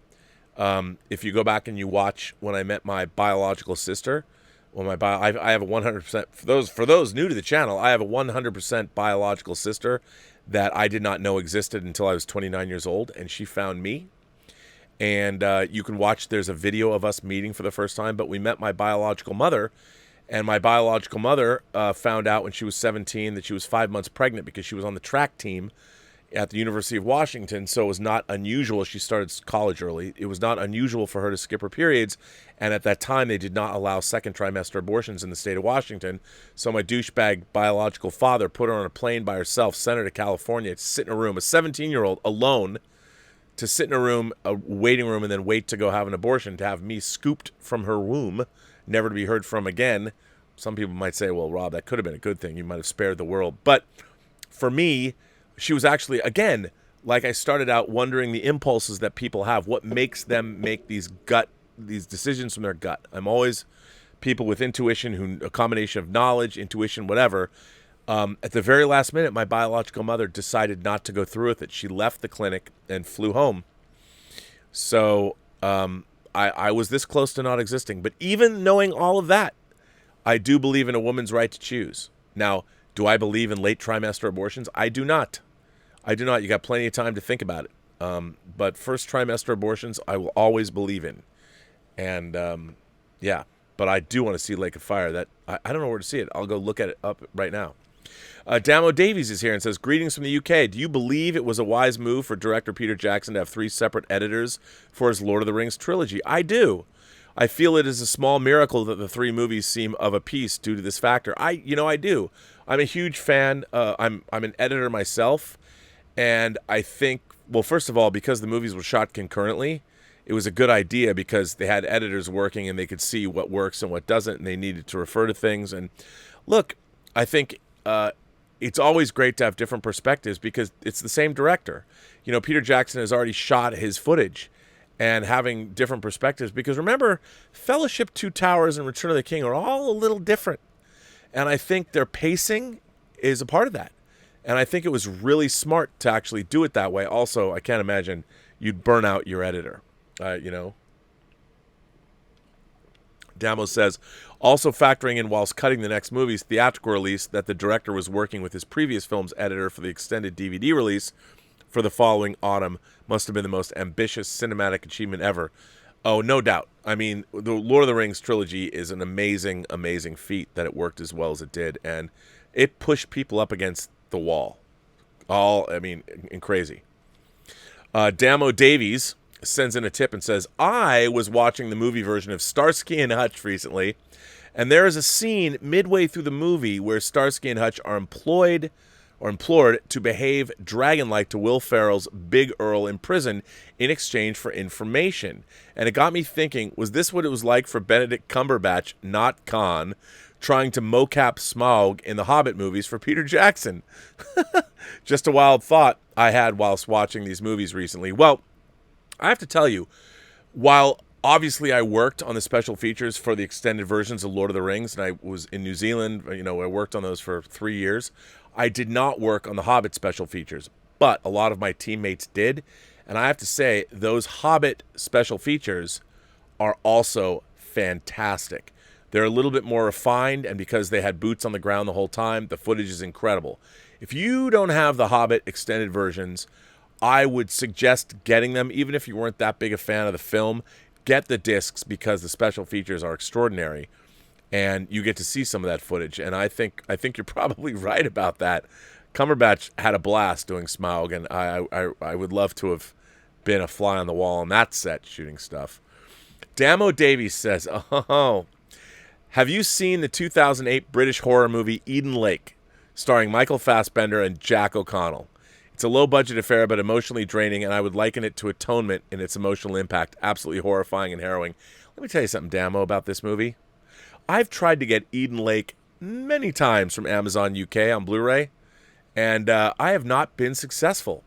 [SPEAKER 1] If you go back and you watch when I met my biological sister, Well, I have a 100% for those new to the channel. I have a 100% biological sister that I did not know existed until I was 29 years old, and she found me. And you can watch. There's a video of us meeting for the first time. But we met my biological mother, and my biological mother found out when she was 17 that she was 5 months pregnant because she was on the track team at the University of Washington, so it was not unusual. She started college early. It was not unusual for her to skip her periods, and at that time, they did not allow second trimester abortions in the state of Washington. So my douchebag biological father put her on a plane by herself, sent her to California to sit in a room, a 17-year-old alone, to sit in a room, a waiting room, and then wait to go have an abortion, to have me scooped from her womb, never to be heard from again. Some people might say, well, Rob, that could have been a good thing. You might have spared the world. But for me, she was actually, again, like I started out wondering the impulses that people have, what makes them make these decisions from their gut. I'm always people with intuition, a combination of knowledge, intuition, whatever. At the very last minute, my biological mother decided not to go through with it. She left the clinic and flew home. So I was this close to not existing. But even knowing all of that, I do believe in a woman's right to choose. Now, do I believe in late trimester abortions? I do not. I do not. You got plenty of time to think about it. But first trimester abortions, I will always believe in. And, yeah. But I do want to see Lake of Fire. That I don't know where to see it. I'll go look at it up right now. Damo Davies is here and says, greetings from the UK. Do you believe it was a wise move for director Peter Jackson to have 3 separate editors for his Lord of the Rings trilogy? I do. I feel it is a small miracle that the 3 movies seem of a piece due to this factor. I do. I'm a huge fan. I'm an editor myself, and I think, well, first of all, because the movies were shot concurrently, it was a good idea because they had editors working and they could see what works and what doesn't, and they needed to refer to things. And look, I think it's always great to have different perspectives because it's the same director. You know, Peter Jackson has already shot his footage, and having different perspectives, because remember, Fellowship, Two Towers, and Return of the King are all a little different. And I think their pacing is a part of that. And I think it was really smart to actually do it that way. Also, I can't imagine you'd burn out your editor, Damo says, also factoring in whilst cutting the next movie's theatrical release that the director was working with his previous film's editor for the extended DVD release for the following autumn must have been the most ambitious cinematic achievement ever. Oh, no doubt. I mean, the Lord of the Rings trilogy is an amazing, amazing feat that it worked as well as it did. And it pushed people up against the wall. And crazy. Damo Davies sends in a tip and says, I was watching the movie version of Starsky and Hutch recently, and there is a scene midway through the movie where Starsky and Hutch are implored to behave dragon-like to Will Ferrell's Big Earl in prison in exchange for information. And it got me thinking, was this what it was like for Benedict Cumberbatch, not Khan, trying to mocap Smaug in the Hobbit movies for Peter Jackson? Just a wild thought I had whilst watching these movies recently. Well, I have to tell you, while obviously I worked on the special features for the extended versions of Lord of the Rings, and I was in New Zealand, I worked on those for 3 years, I did not work on the Hobbit special features, but a lot of my teammates did. And I have to say, those Hobbit special features are also fantastic. They're a little bit more refined, and because they had boots on the ground the whole time, the footage is incredible. If you don't have the Hobbit extended versions, I would suggest getting them, even if you weren't that big a fan of the film. Get the discs because the special features are extraordinary. And you get to see some of that footage. And I think you're probably right about that. Cumberbatch had a blast doing Smaug, and I would love to have been a fly on the wall on that set shooting stuff. Damo Davies says, oh, have you seen the 2008 British horror movie Eden Lake, starring Michael Fassbender and Jack O'Connell? It's a low-budget affair, but emotionally draining, and I would liken it to Atonement in its emotional impact. Absolutely horrifying and harrowing. Let me tell you something, Damo, about this movie. I've tried to get Eden Lake many times from Amazon UK on Blu-ray, and I have not been successful.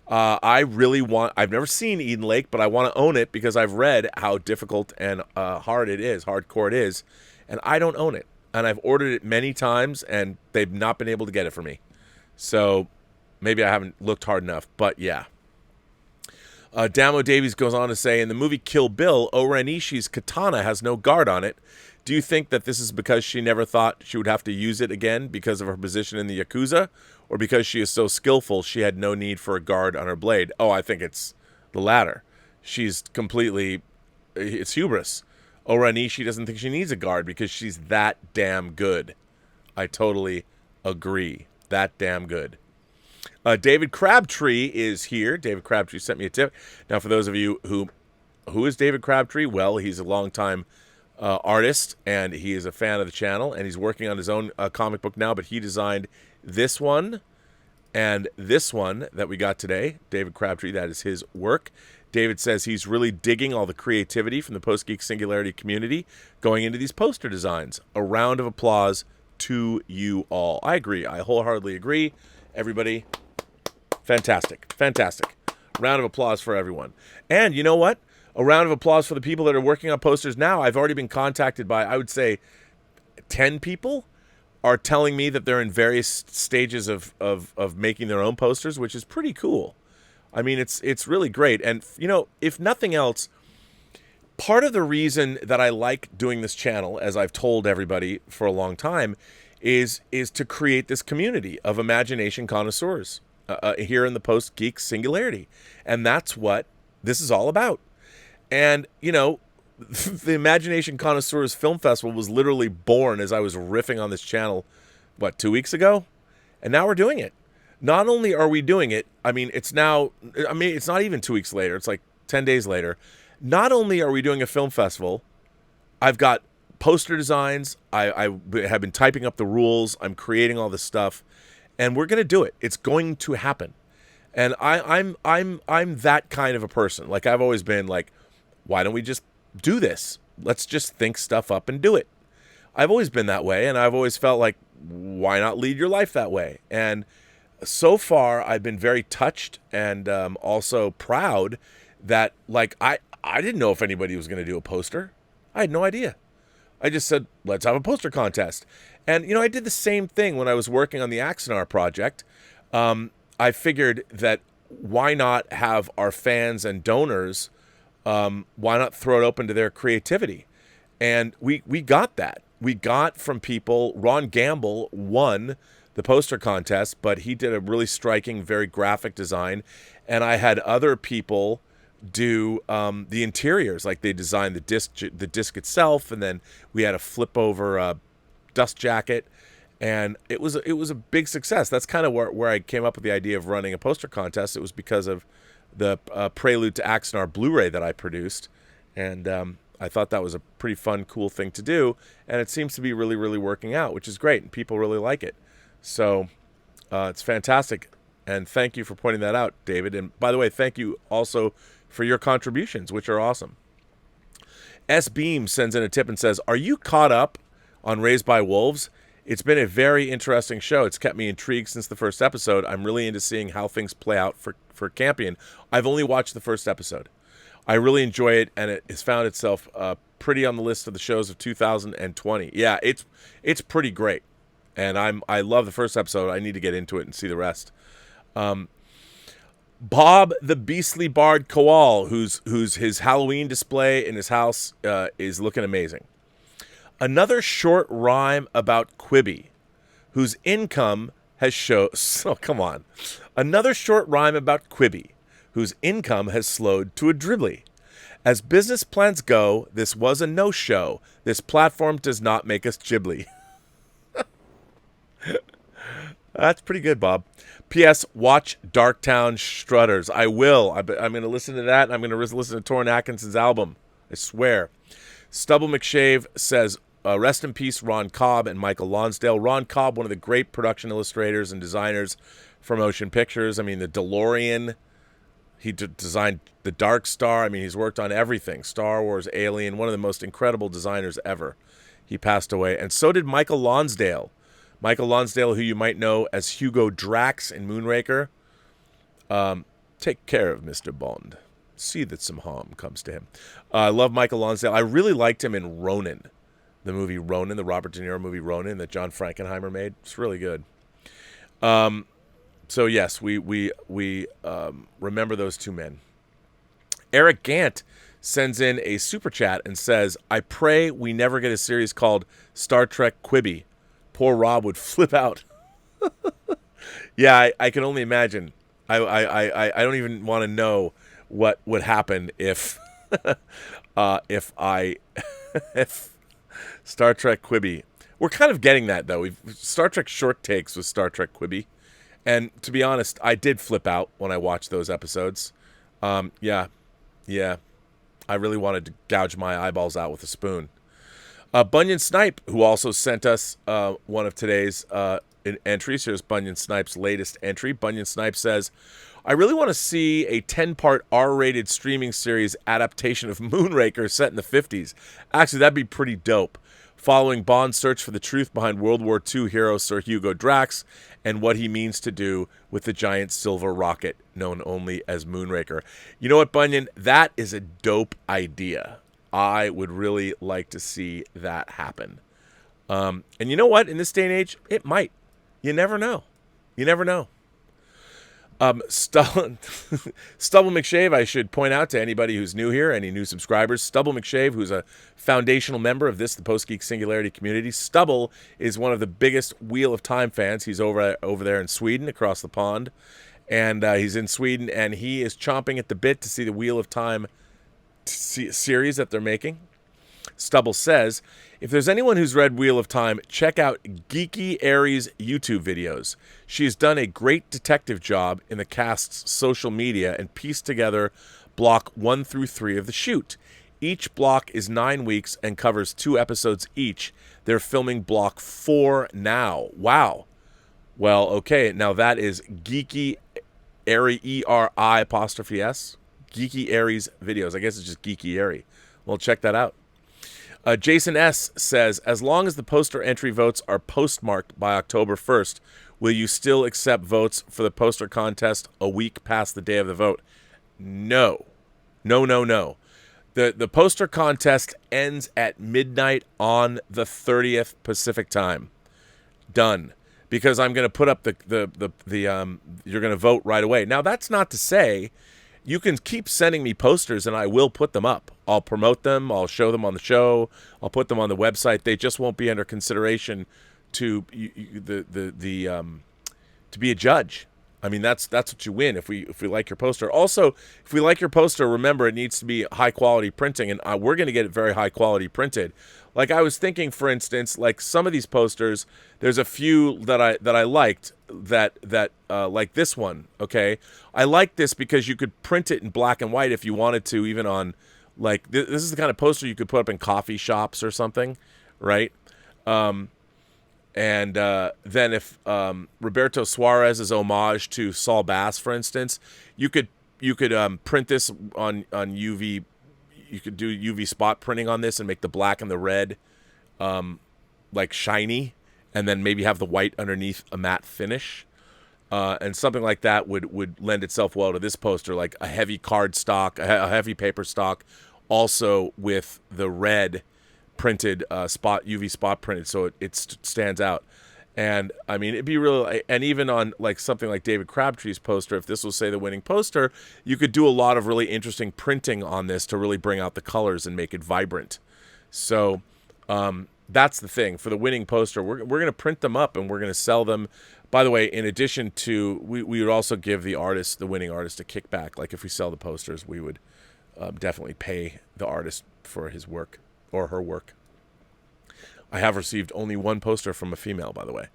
[SPEAKER 1] I've never seen Eden Lake, but I want to own it because I've read how difficult and hardcore it is, and I don't own it. And I've ordered it many times, and they've not been able to get it for me. So maybe I haven't looked hard enough, but yeah. Damo Davies goes on to say, in the movie Kill Bill, O-Ren Ishii's katana has no guard on it. Do you think that this is because she never thought she would have to use it again because of her position in the Yakuza, or because she is so skillful she had no need for a guard on her blade? Oh, I think it's the latter. She's completely, it's hubris. Oranishi doesn't think she needs a guard because she's that damn good. I totally agree. That damn good. David Crabtree is here. David Crabtree sent me a tip. Now, for those of you who is David Crabtree? Well, he's a longtime artist, and he is a fan of the channel, and he's working on his own comic book now, but he designed this one and this one that we got today. David Crabtree, that is his work. David says he's really digging all the creativity from the Post-Geek Singularity community going into these poster designs. A round of applause to you all. I agree. I wholeheartedly agree. Everybody, fantastic. Fantastic. Round of applause for everyone. And you know what? A round of applause for the people that are working on posters now. I've already been contacted by, I would say, 10 people are telling me that they're in various stages of making their own posters, which is pretty cool. I mean, it's really great. And, you know, if nothing else, part of the reason that I like doing this channel, as I've told everybody for a long time, is to create this community of imagination connoisseurs here in the Post-Geek Singularity. And that's what this is all about. And, you know, the Imagination Connoisseurs Film Festival was literally born as I was riffing on this channel, 2 weeks ago? And now we're doing it. Not only are we doing it, it's not even 2 weeks later. It's like 10 days later. Not only are we doing a film festival, I've got poster designs. I have been typing up the rules. I'm creating all this stuff. And we're going to do it. It's going to happen. And I'm that kind of a person. Like, I've always been like, why don't we just do this? Let's just think stuff up and do it. I've always been that way, and I've always felt like, why not lead your life that way? And so far, I've been very touched and also proud that, like, I didn't know if anybody was going to do a poster. I had no idea. I just said, let's have a poster contest. And, you know, I did the same thing when I was working on the Axanar project. I figured that why not have our fans and donors, why not throw it open to their creativity? And we got that. We got from people, Ron Gamble won the poster contest, but he did a really striking, very graphic design. And I had other people do the interiors, like they designed the disc itself, and then we had a flip over dust jacket, and it was a big success. That's kind of where I came up with the idea of running a poster contest. It was because of the Prelude to Axanar Blu-ray that I produced, and I thought that was a pretty fun, cool thing to do, and it seems to be really, really working out, which is great, and people really like it. So it's fantastic, and thank you for pointing that out, David. And by the way, thank you also for your contributions, which are awesome. S. Beam sends in a tip and says, are you caught up on Raised by Wolves? It's been a very interesting show. It's kept me intrigued since the first episode. I'm really into seeing how things play out for Campion. I've only watched the first episode. I really enjoy it, and it has found itself pretty on the list of the shows of 2020. Yeah, it's pretty great, and I love the first episode. I need to get into it and see the rest. Bob the Beastly Bard Koal, whose his Halloween display in his house is looking amazing. Another short rhyme about Quibi, whose income has come on. Another short rhyme about Quibi, whose income has slowed to a dribbly. As business plans go, this was a no-show. This platform does not make us Ghibli. That's pretty good, Bob. P.S. Watch Darktown Strutters. I will. I'm going to listen to that, and I'm going to listen to Torrin Atkinson's album. I swear. Stubble McShave says, rest in peace, Ron Cobb and Michael Lonsdale. Ron Cobb, one of the great production illustrators and designers for motion pictures. I mean, the DeLorean. He designed the Dark Star. I mean, he's worked on everything. Star Wars, Alien, one of the most incredible designers ever. He passed away. And so did Michael Lonsdale. Michael Lonsdale, who you might know as Hugo Drax in Moonraker. Take care of Mr. Bond. See that some harm comes to him. I love Michael Lonsdale. I really liked him in Ronin, the movie Ronin, the Robert De Niro movie Ronin that John Frankenheimer made. It's really good. So yes, we remember those two men. Eric Gant sends in a super chat and says, I pray we never get a series called Star Trek Quibi. Poor Rob would flip out. Yeah, I can only imagine. I don't even want to know what would happen if if Star Trek Quibi. We're kind of getting that though. Star Trek short takes with Star Trek Quibi, and to be honest, I did flip out when I watched those episodes. Yeah, I really wanted to gouge my eyeballs out with a spoon. Bunyan Snipe, who also sent us one of today's entries. Here's Bunyan Snipe's latest entry. Bunyan Snipe says, I really want to see a 10-part R-rated streaming series adaptation of Moonraker set in the 50s. Actually, that'd be pretty dope. Following Bond's search for the truth behind World War II hero Sir Hugo Drax and what he means to do with the giant silver rocket known only as Moonraker. You know what, Bunyan? That is a dope idea. I would really like to see that happen. And you know what? In this day and age, it might. You never know. You never know. Stubble McShave, I should point out to anybody who's new here, any new subscribers, Stubble McShave, who's a foundational member of this, the Post Geek Singularity community. Stubble is one of the biggest Wheel of Time fans. He's over there in Sweden, across the pond. And he's in Sweden, and he is chomping at the bit to see the Wheel of Time series that they're making. Stubble says, if there's anyone who's read Wheel of Time, check out Geeky Aries' YouTube videos. She has done a great detective job in the cast's social media and pieced together block 1 through 3 of the shoot. Each block is 9 weeks and covers 2 episodes each. They're filming block 4 now. Wow. Well, okay, now that is Geeky Aries, E-R-I-apostrophe-S. Geeky Aries videos. I guess it's just Geeky Aries. Well, check that out. Jason S. says, as long as the poster entry votes are postmarked by October 1st, will you still accept votes for the poster contest a week past the day of the vote? No. No. The poster contest ends at midnight on the 30th Pacific time. Done. Because I'm going to put up you're going to vote right away. Now, that's not to say you can keep sending me posters and I will put them up. I'll promote them. I'll show them on the show. I'll put them on the website. They just won't be under consideration to to be a judge. I mean, that's what you win if we like your poster. Also, if we like your poster, remember it needs to be high quality printing, and we're going to get it very high quality printed. Like I was thinking, for instance, like some of these posters, there's a few that I liked that like this one. Okay, I like this because you could print it in black and white if you wanted to, even on like this is the kind of poster you could put up in coffee shops or something, right? And then if Roberto Suarez's homage to Saul Bass, for instance, you could print this on UV. You could do UV spot printing on this and make the black and the red like shiny, and then maybe have the white underneath a matte finish. And something like that would lend itself well to this poster, like a heavy card stock, a heavy paper stock, also with the red printed UV spot printed, so it stands out. And I mean, it'd be really, and even on like something like David Crabtree's poster, if this was say the winning poster, you could do a lot of really interesting printing on this to really bring out the colors and make it vibrant. So that's the thing for the winning poster. We're going to print them up and we're going to sell them. By the way, in addition to, we would also give the winning artist, a kickback. Like if we sell the posters, we would definitely pay the artist for his work or her work. I have received only one poster from a female, by the way.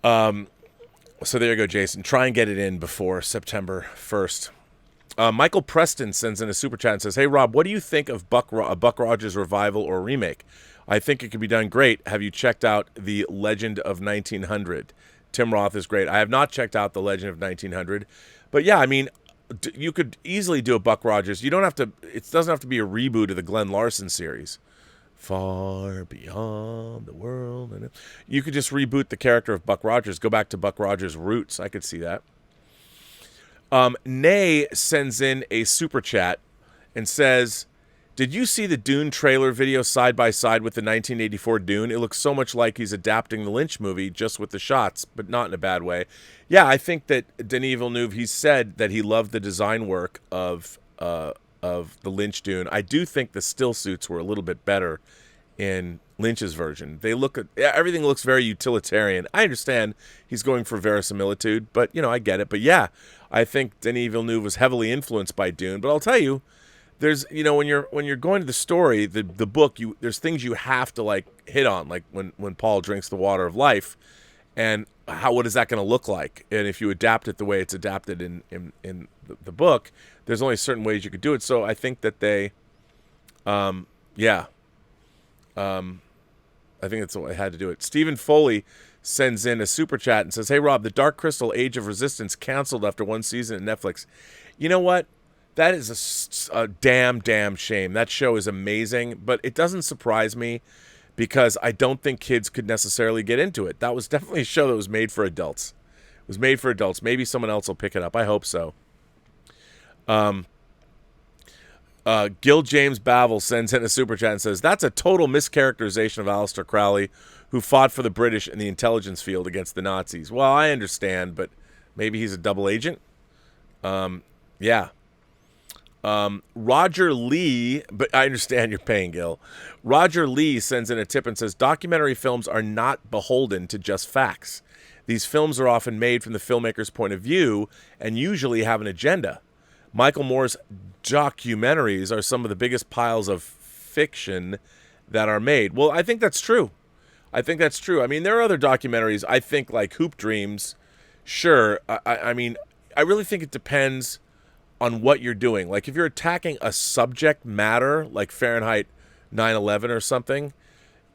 [SPEAKER 1] So there you go, Jason. Try and get it in before September 1st. Michael Preston sends in a super chat and says, hey, Rob, what do you think of Buck Rogers revival or remake? I think it could be done great. Have you checked out The Legend of 1900? Tim Roth is great. I have not checked out The Legend of 1900. But yeah, I mean, you could easily do a Buck Rogers. You don't have to, it doesn't have to be a reboot of the Glenn Larson series. Far beyond the world. And you could just reboot the character of Buck Rogers. Go back to Buck Rogers' roots. I could see that. Nay sends in a super chat and says, did you see the Dune trailer video side by side with the 1984 Dune? It looks so much like he's adapting the Lynch movie just with the shots, but not in a bad way. Yeah, I think that Denis Villeneuve, he said that he loved the design work of of the Lynch Dune. I do think the still suits were a little bit better in Lynch's version. Everything looks very utilitarian. I understand he's going for verisimilitude, but I get it. But yeah, I think Denis Villeneuve was heavily influenced by Dune. But I'll tell you, there's when you're going to the story, the book, there's things you have to like hit on, like when Paul drinks the water of life, and what is that going to look like? And if you adapt it the way it's adapted in the book, there's only certain ways you could do it. So I think that they, I think that's what I had to do it. Stephen Foley sends in a super chat and says, "Hey Rob, the Dark Crystal: Age of Resistance canceled after one season at Netflix. You know what? That is a damn shame. That show is amazing, but it doesn't surprise me because I don't think kids could necessarily get into it. That was definitely a show that was made for adults. It was made for adults. Maybe someone else will pick it up. I hope so." Gil James Bavel sends in a super chat and says, "That's a total mischaracterization of Aleister Crowley, who fought for the British in the intelligence field against the Nazis." Well, I understand, but maybe he's a double agent. Yeah. Roger Lee, but I understand you're paying, Gil. Roger Lee sends in a tip and says, "Documentary films are not beholden to just facts. These films are often made from the filmmaker's point of view and usually have an agenda. Michael Moore's documentaries are some of the biggest piles of fiction that are made." Well, I think that's true. I mean, there are other documentaries, I think, like Hoop Dreams. Sure. I mean, I really think it depends on what you're doing. Like, if you're attacking a subject matter, like Fahrenheit 9/11 or something,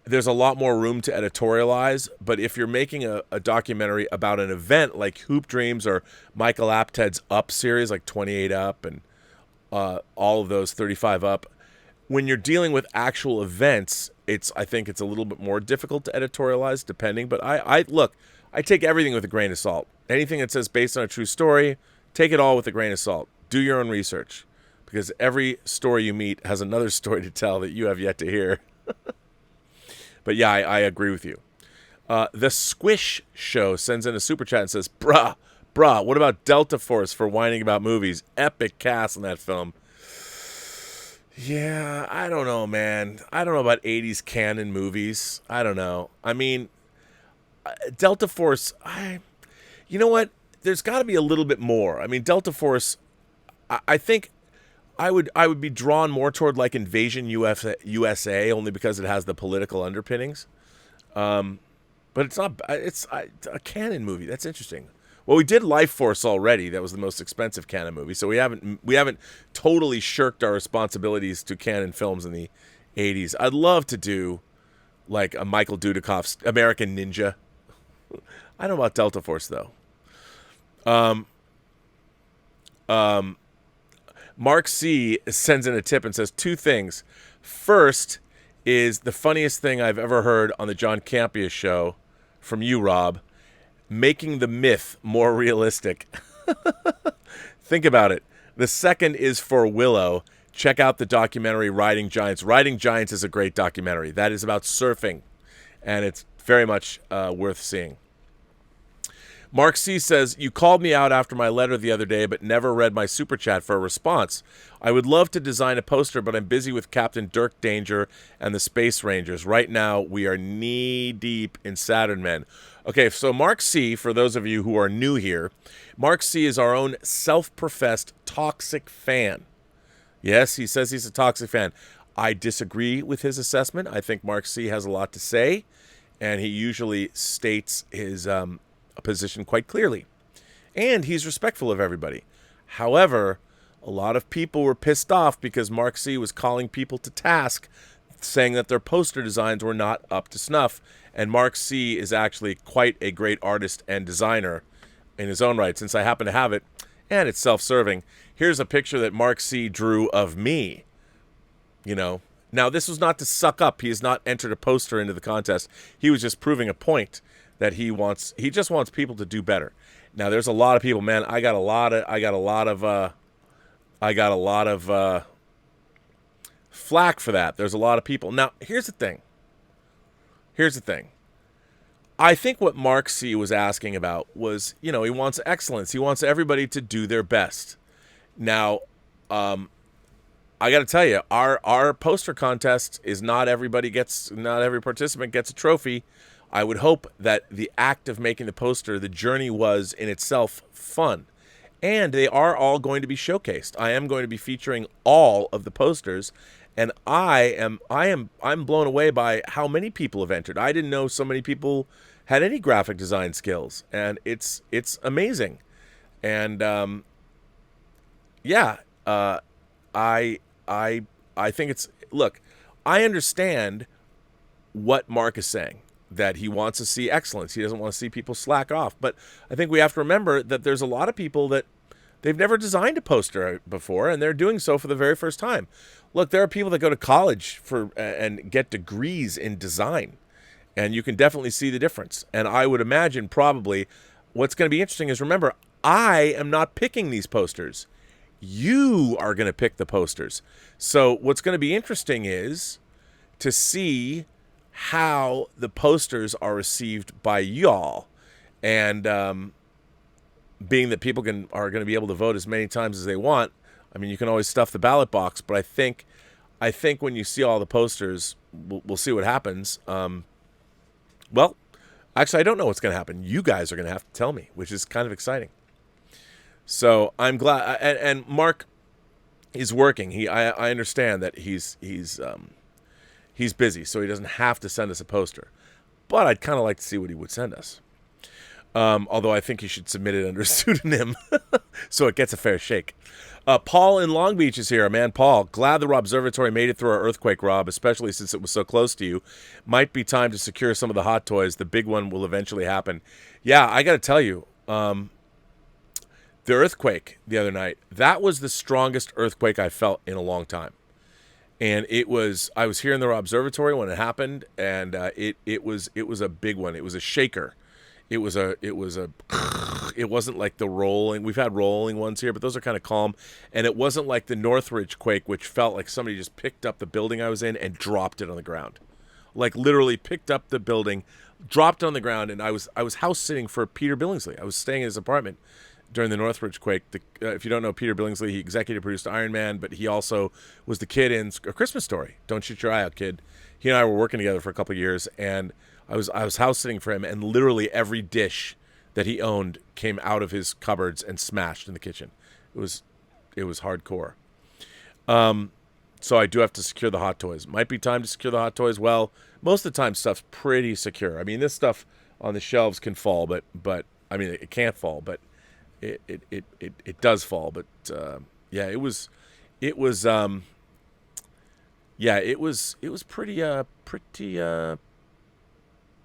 [SPEAKER 1] there's a lot more room to editorialize. But if you're making a documentary about an event like Hoop Dreams or Michael Apted's Up series, like 28 Up and all of those 35 Up, when you're dealing with actual events, I think it's a little bit more difficult to editorialize, depending. But I take everything with a grain of salt. Anything that says based on a true story, take it all with a grain of salt. Do your own research, because every story you meet has another story to tell that you have yet to hear. But yeah, I agree with you. The Squish Show sends in a super chat and says, bruh, what about Delta Force for whining about movies? Epic cast in that film." Yeah, I don't know, man. I don't know about 80s canon movies. I don't know. I mean, Delta Force, you know what? There's got to be a little bit more. I mean, Delta Force, I think I would be drawn more toward like Invasion USA, only because it has the political underpinnings. But it's not. It's a canon movie. That's interesting. Well, we did Life Force already. That was the most expensive canon movie. So we haven't totally shirked our responsibilities to canon films in the 80s. I'd love to do like a Michael Dudikoff's American Ninja. I don't know about Delta Force though. Mark C sends in a tip and says two things. First is the funniest thing I've ever heard on the John Campea show from you, Rob, making the myth more realistic. Think about it. The second is for Willow. Check out the documentary Riding Giants. Riding Giants is a great documentary. That is about surfing, and it's very much worth seeing. Mark C says, "You called me out after my letter the other day, but never read my super chat for a response. I would love to design a poster, but I'm busy with Captain Dirk Danger and the Space Rangers. Right now, we are knee-deep in Saturn Men." Okay, so Mark C, for those of you who are new here, Mark C is our own self-professed toxic fan. Yes, he says he's a toxic fan. I disagree with his assessment. I think Mark C has a lot to say, and he usually states his position quite clearly. And he's respectful of everybody. However, a lot of people were pissed off because Mark C was calling people to task, saying that their poster designs were not up to snuff. And Mark C is actually quite a great artist and designer in his own right, since I happen to have it, and it's self-serving. Here's a picture that Mark C drew of me. Now, this was not to suck up. He has not entered a poster into the contest. He was just proving a point that he just wants people to do better. Now, there's a lot of people, man. I got a lot of flack for that. There's a lot of people. Now, here's the thing. I think what Mark C was asking about was, he wants excellence. He wants everybody to do their best. Now, I got to tell you, our poster contest is not every participant gets a trophy. I would hope that the act of making the poster, the journey was in itself fun. And they are all going to be showcased. I am going to be featuring all of the posters, and I'm blown away by how many people have entered. I didn't know so many people had any graphic design skills, and it's amazing. And yeah, I I think it's, look, I understand what Mark is saying, that he wants to see excellence. He doesn't want to see people slack off. But I think we have to remember that there's a lot of people that they've never designed a poster before, and they're doing so for the very first time. Look, there are people that go to college for and get degrees in design, and you can definitely see the difference. And I would imagine probably what's going to be interesting is, remember, I am not picking these posters. You are going to pick the posters. So what's going to be interesting is to see how the posters are received by y'all. And being that people are going to be able to vote as many times as they want, I mean, you can always stuff the ballot box, but I think when you see all the posters, we'll see what happens. Well, actually, I don't know what's going to happen. You guys are going to have to tell me, which is kind of exciting. So I'm glad, and Mark is working. I understand that he's busy, so he doesn't have to send us a poster. But I'd kind of like to see what he would send us. Although I think he should submit it under a pseudonym so it gets a fair shake. Paul in Long Beach is here. Man, Paul, glad the Robservatory made it through our earthquake, Rob, especially since it was so close to you. Might be time to secure some of the hot toys. The big one will eventually happen. Yeah, I got to tell you, the earthquake the other night, that was the strongest earthquake I felt in a long time. And I was here in the Robservatory when it happened, and it was a big one. It was a shaker. It wasn't like the rolling. We've had rolling ones here, but those are kind of calm. And it wasn't like the Northridge quake, which felt like somebody just picked up the building I was in and dropped it on the ground. Like literally picked up the building, dropped it on the ground, and I was house sitting for Peter Billingsley. I was staying in his apartment during the Northridge quake. If you don't know Peter Billingsley, he executive produced Iron Man, but he also was the kid in A Christmas Story. Don't shoot your eye out, kid. He and I were working together for a couple of years, and I was house sitting for him, and literally every dish that he owned came out of his cupboards and smashed in the kitchen. It was hardcore. So I do have to secure the hot toys. Might be time to secure the hot toys. Well, most of the time stuff's pretty secure. I mean, this stuff on the shelves can fall, but I mean, it can't fall, but it does fall. But yeah, it was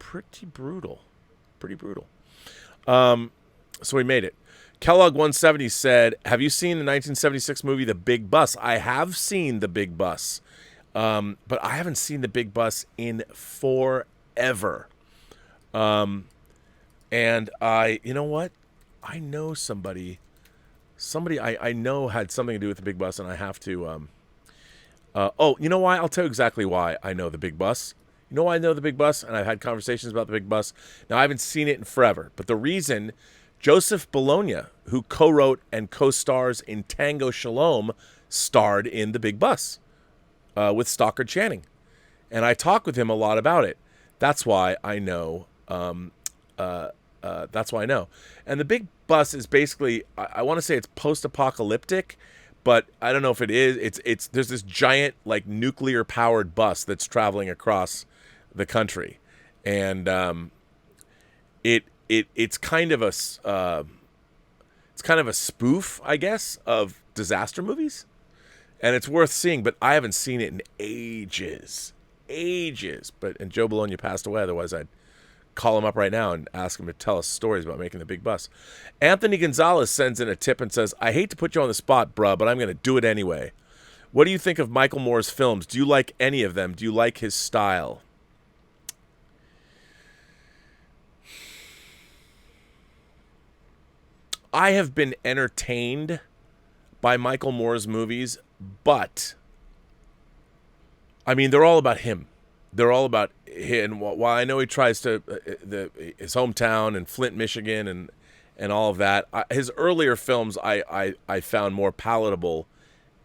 [SPEAKER 1] pretty brutal. Pretty brutal. So we made it. Kellogg 170 said, have you seen the 1976 movie The Big Bus? I have seen The Big Bus, but I haven't seen The Big Bus in forever. And you know what? I know somebody I know had something to do with The Big Bus, and I have to, you know why? I'll tell you exactly why I know The Big Bus. You know why I know The Big Bus, and I've had conversations about The Big Bus. Now, I haven't seen it in forever, but the reason, Joseph Bologna, who co-wrote and co-stars in Tango Shalom, starred in The Big Bus with Stockard Channing. And I talk with him a lot about it. That's why I know. That's why I know. And The Big Bus is basically, I want to say it's post-apocalyptic, but I don't know if it is. There's this giant, like, nuclear-powered bus that's traveling across the country, and it's kind of a spoof, I guess, of disaster movies, and it's worth seeing. But I haven't seen it in ages. And Joe Bologna passed away. Otherwise, I'd call him up right now and ask him to tell us stories about making The Big Bus. Anthony Gonzalez sends in a tip and says, I hate to put you on the spot, bruh, but I'm going to do it anyway. What do you think of Michael Moore's films? Do you like any of them? Do you like his style? I have been entertained by Michael Moore's movies, but I mean, they're all about him. They're all about him. While I know he tries to his hometown and Flint, Michigan, and all of that, his earlier films I found more palatable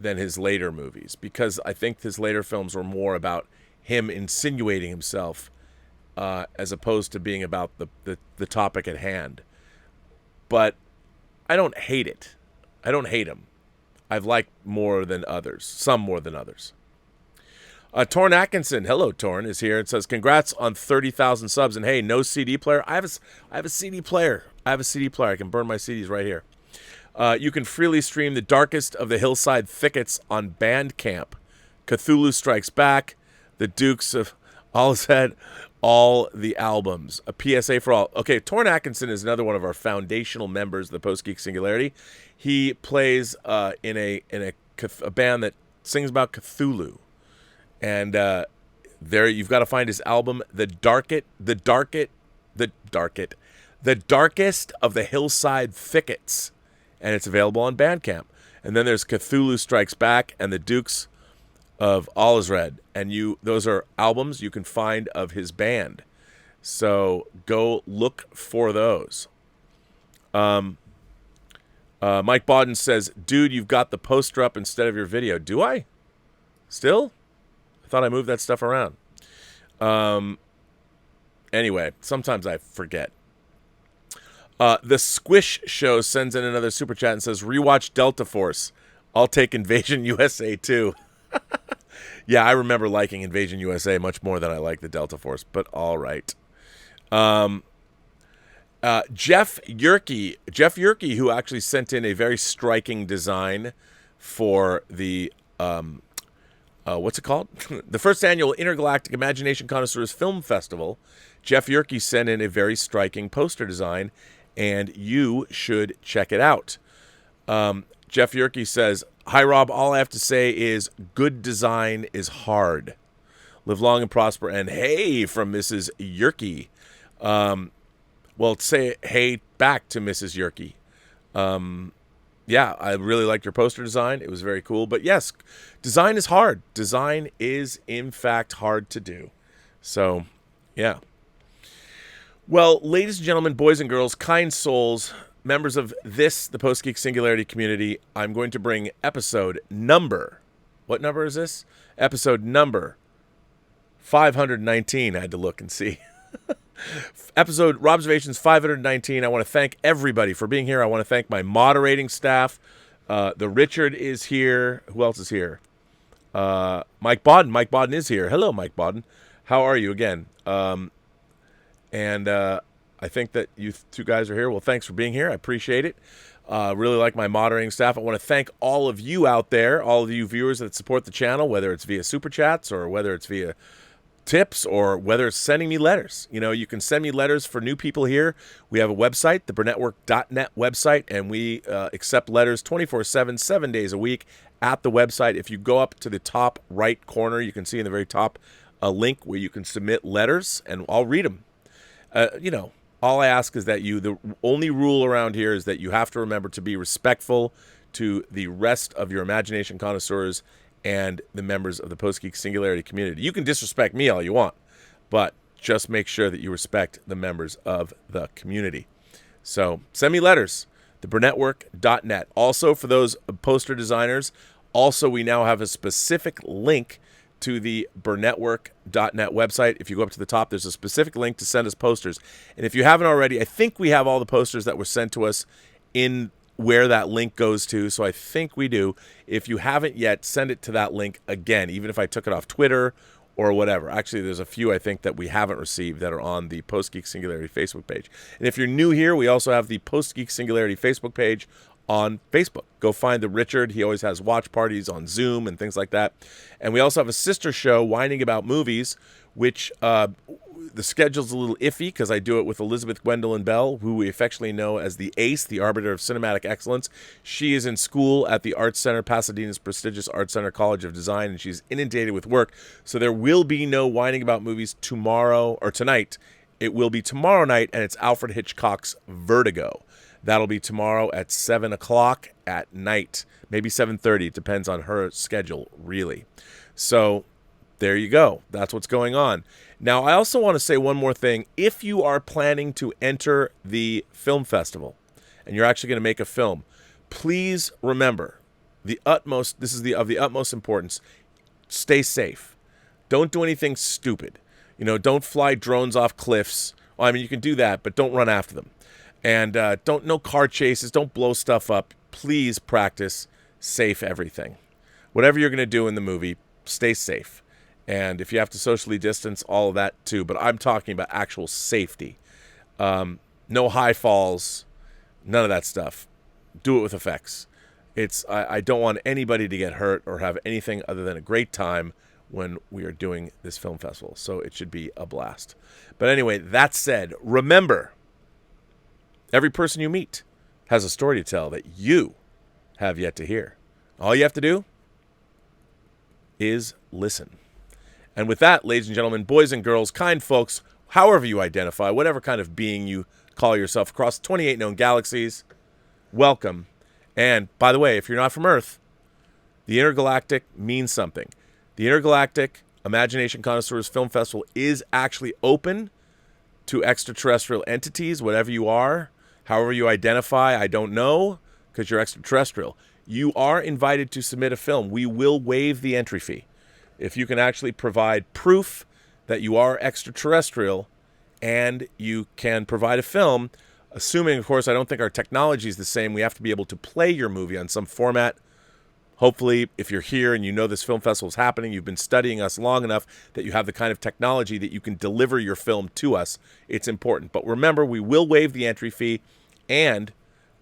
[SPEAKER 1] than his later movies, because I think his later films were more about him insinuating himself as opposed to being about the topic at hand. But I don't hate it. I don't hate him. I've liked more than others, some more than others. Torn Atkinson, hello Torn, is here. It says, congrats on 30,000 subs. And hey, no CD player. I have a CD player. I can burn my CDs right here. You can freely stream The Darkest of the Hillside Thickets on Bandcamp. Cthulhu Strikes Back, The Dukes of Ozhead, all the albums. A PSA for all. Okay, Torn Atkinson is another one of our foundational members of the Post Geek Singularity. He plays in a band that sings about Cthulhu. And there you've got to find his album, The Darkest of the Hillside Thickets. And it's available on Bandcamp. And then there's Cthulhu Strikes Back and The Dukes of Ozhead. And those are albums you can find of his band. So go look for those. Mike Bodden says, dude, you've got the poster up instead of your video. Do I? Still? I thought I moved that stuff around. Anyway, sometimes I forget. The Squish Show sends in another super chat and says, rewatch Delta Force. I'll take Invasion USA too. Yeah, I remember liking Invasion USA much more than I like the Delta Force, but all right. Jeff Yerke, who actually sent in a very striking design for the what's it called? The first annual Intergalactic Imagination Connoisseurs Film Festival. Jeff Yerke sent in a very striking poster design, and you should check it out. Jeff Yerke says, hi, Rob. All I have to say is good design is hard. Live long and prosper. And hey from Mrs. Yerke. Well, say hey back to Mrs. Yerke. Yeah, I really liked your poster design. It was very cool. But yes, design is hard. Design is, in fact, hard to do. So, yeah. Well, ladies and gentlemen, boys and girls, kind souls, members of the Post Geek Singularity community, I'm going to bring episode number. What number is this? Episode number 519. I had to look and see. Episode Robservations 519. I want to thank everybody for being here. I want to thank my moderating staff. The Richard is here. Who else is here? Mike Bodden. Mike Bodden is here. Hello, Mike Bodden. How are you again? And I think that you two guys are here. Well, thanks for being here. I appreciate it. Really like my moderating staff. I want to thank all of you out there, all of you viewers that support the channel, whether it's via Super Chats or whether it's via tips or whether it's sending me letters. You know, you can send me letters for new people here. We have a website, the burnettwork.net website, and we accept letters 24/7, 7 days a week at the website. If you go up to the top right corner, you can see in the very top a link where you can submit letters, and I'll read them. You know, all I ask is that the only rule around here is that you have to remember to be respectful to the rest of your Imagination Connoisseurs and the members of the Post Geek Singularity community. You can disrespect me all you want, but just make sure that you respect the members of the community. So send me letters, theburnettwork.net. Also, for those poster designers, we now have a specific link to the burnettwork.net website. If you go up to the top, there's a specific link to send us posters. And if you haven't already, I think we have all the posters that were sent to us in where that link goes to, so I think we do. If you haven't yet, send it to that link again, even if I took it off Twitter or whatever. Actually, there's a few I think that we haven't received that are on the Post Geek Singularity Facebook page. And if you're new here, we also have the Post Geek Singularity Facebook page on Facebook. Go find the Richard. He always has watch parties on Zoom and things like that. And we also have a sister show, Whining About Movies, which the schedule's a little iffy because I do it with Elizabeth Gwendolyn Bell, who we affectionately know as the ACE, the Arbiter of Cinematic Excellence. She is in school at the Arts Center, Pasadena's prestigious Arts Center College of Design, and she's inundated with work. So there will be no Whining About Movies tomorrow or tonight. It will be tomorrow night, and it's Alfred Hitchcock's Vertigo. That'll be tomorrow at 7 o'clock at night, maybe 7:30. It depends on her schedule, really. So there you go. That's what's going on. Now, I also want to say one more thing. If you are planning to enter the film festival and you're actually going to make a film, please remember, this is of the utmost importance. Stay safe. Don't do anything stupid. Don't fly drones off cliffs. Well, I mean, you can do that, but don't run after them. And no car chases. Don't blow stuff up. Please practice safe everything. Whatever you're going to do in the movie, stay safe. And if you have to socially distance, all of that too. But I'm talking about actual safety. No high falls. None of that stuff. Do it with effects. I don't want anybody to get hurt or have anything other than a great time when we are doing this film festival. So it should be a blast. But anyway, that said, remember, every person you meet has a story to tell that you have yet to hear. All you have to do is listen. And with that, ladies and gentlemen, boys and girls, kind folks, however you identify, whatever kind of being you call yourself across 28 known galaxies, welcome. And by the way, if you're not from Earth, the Intergalactic means something. The Intergalactic Imagination Connoisseurs Film Festival is actually open to extraterrestrial entities, whatever you are, however you identify. I don't know, because you're extraterrestrial. You are invited to submit a film. We will waive the entry fee. If you can actually provide proof that you are extraterrestrial and you can provide a film, assuming, of course, I don't think our technology is the same. We have to be able to play your movie on some format. Hopefully, if you're here and you know this film festival is happening, you've been studying us long enough that you have the kind of technology that you can deliver your film to us. It's important. But remember, we will waive the entry fee, and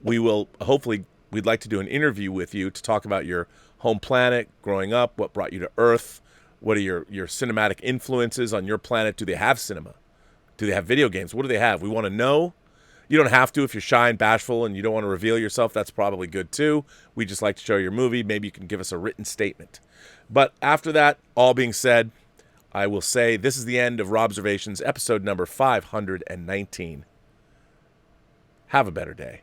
[SPEAKER 1] we will, hopefully, we'd like to do an interview with you to talk about your home planet, growing up, what brought you to Earth, what are your cinematic influences on your planet. Do they have cinema? Do they have video games? What do they have? We want to know. You don't have to if you're shy and bashful and you don't want to reveal yourself. That's probably good too. We just like to show your movie. Maybe you can give us a written statement. But after that, all being said, I will say this is the end of Robservations, episode number 519. Have a better day.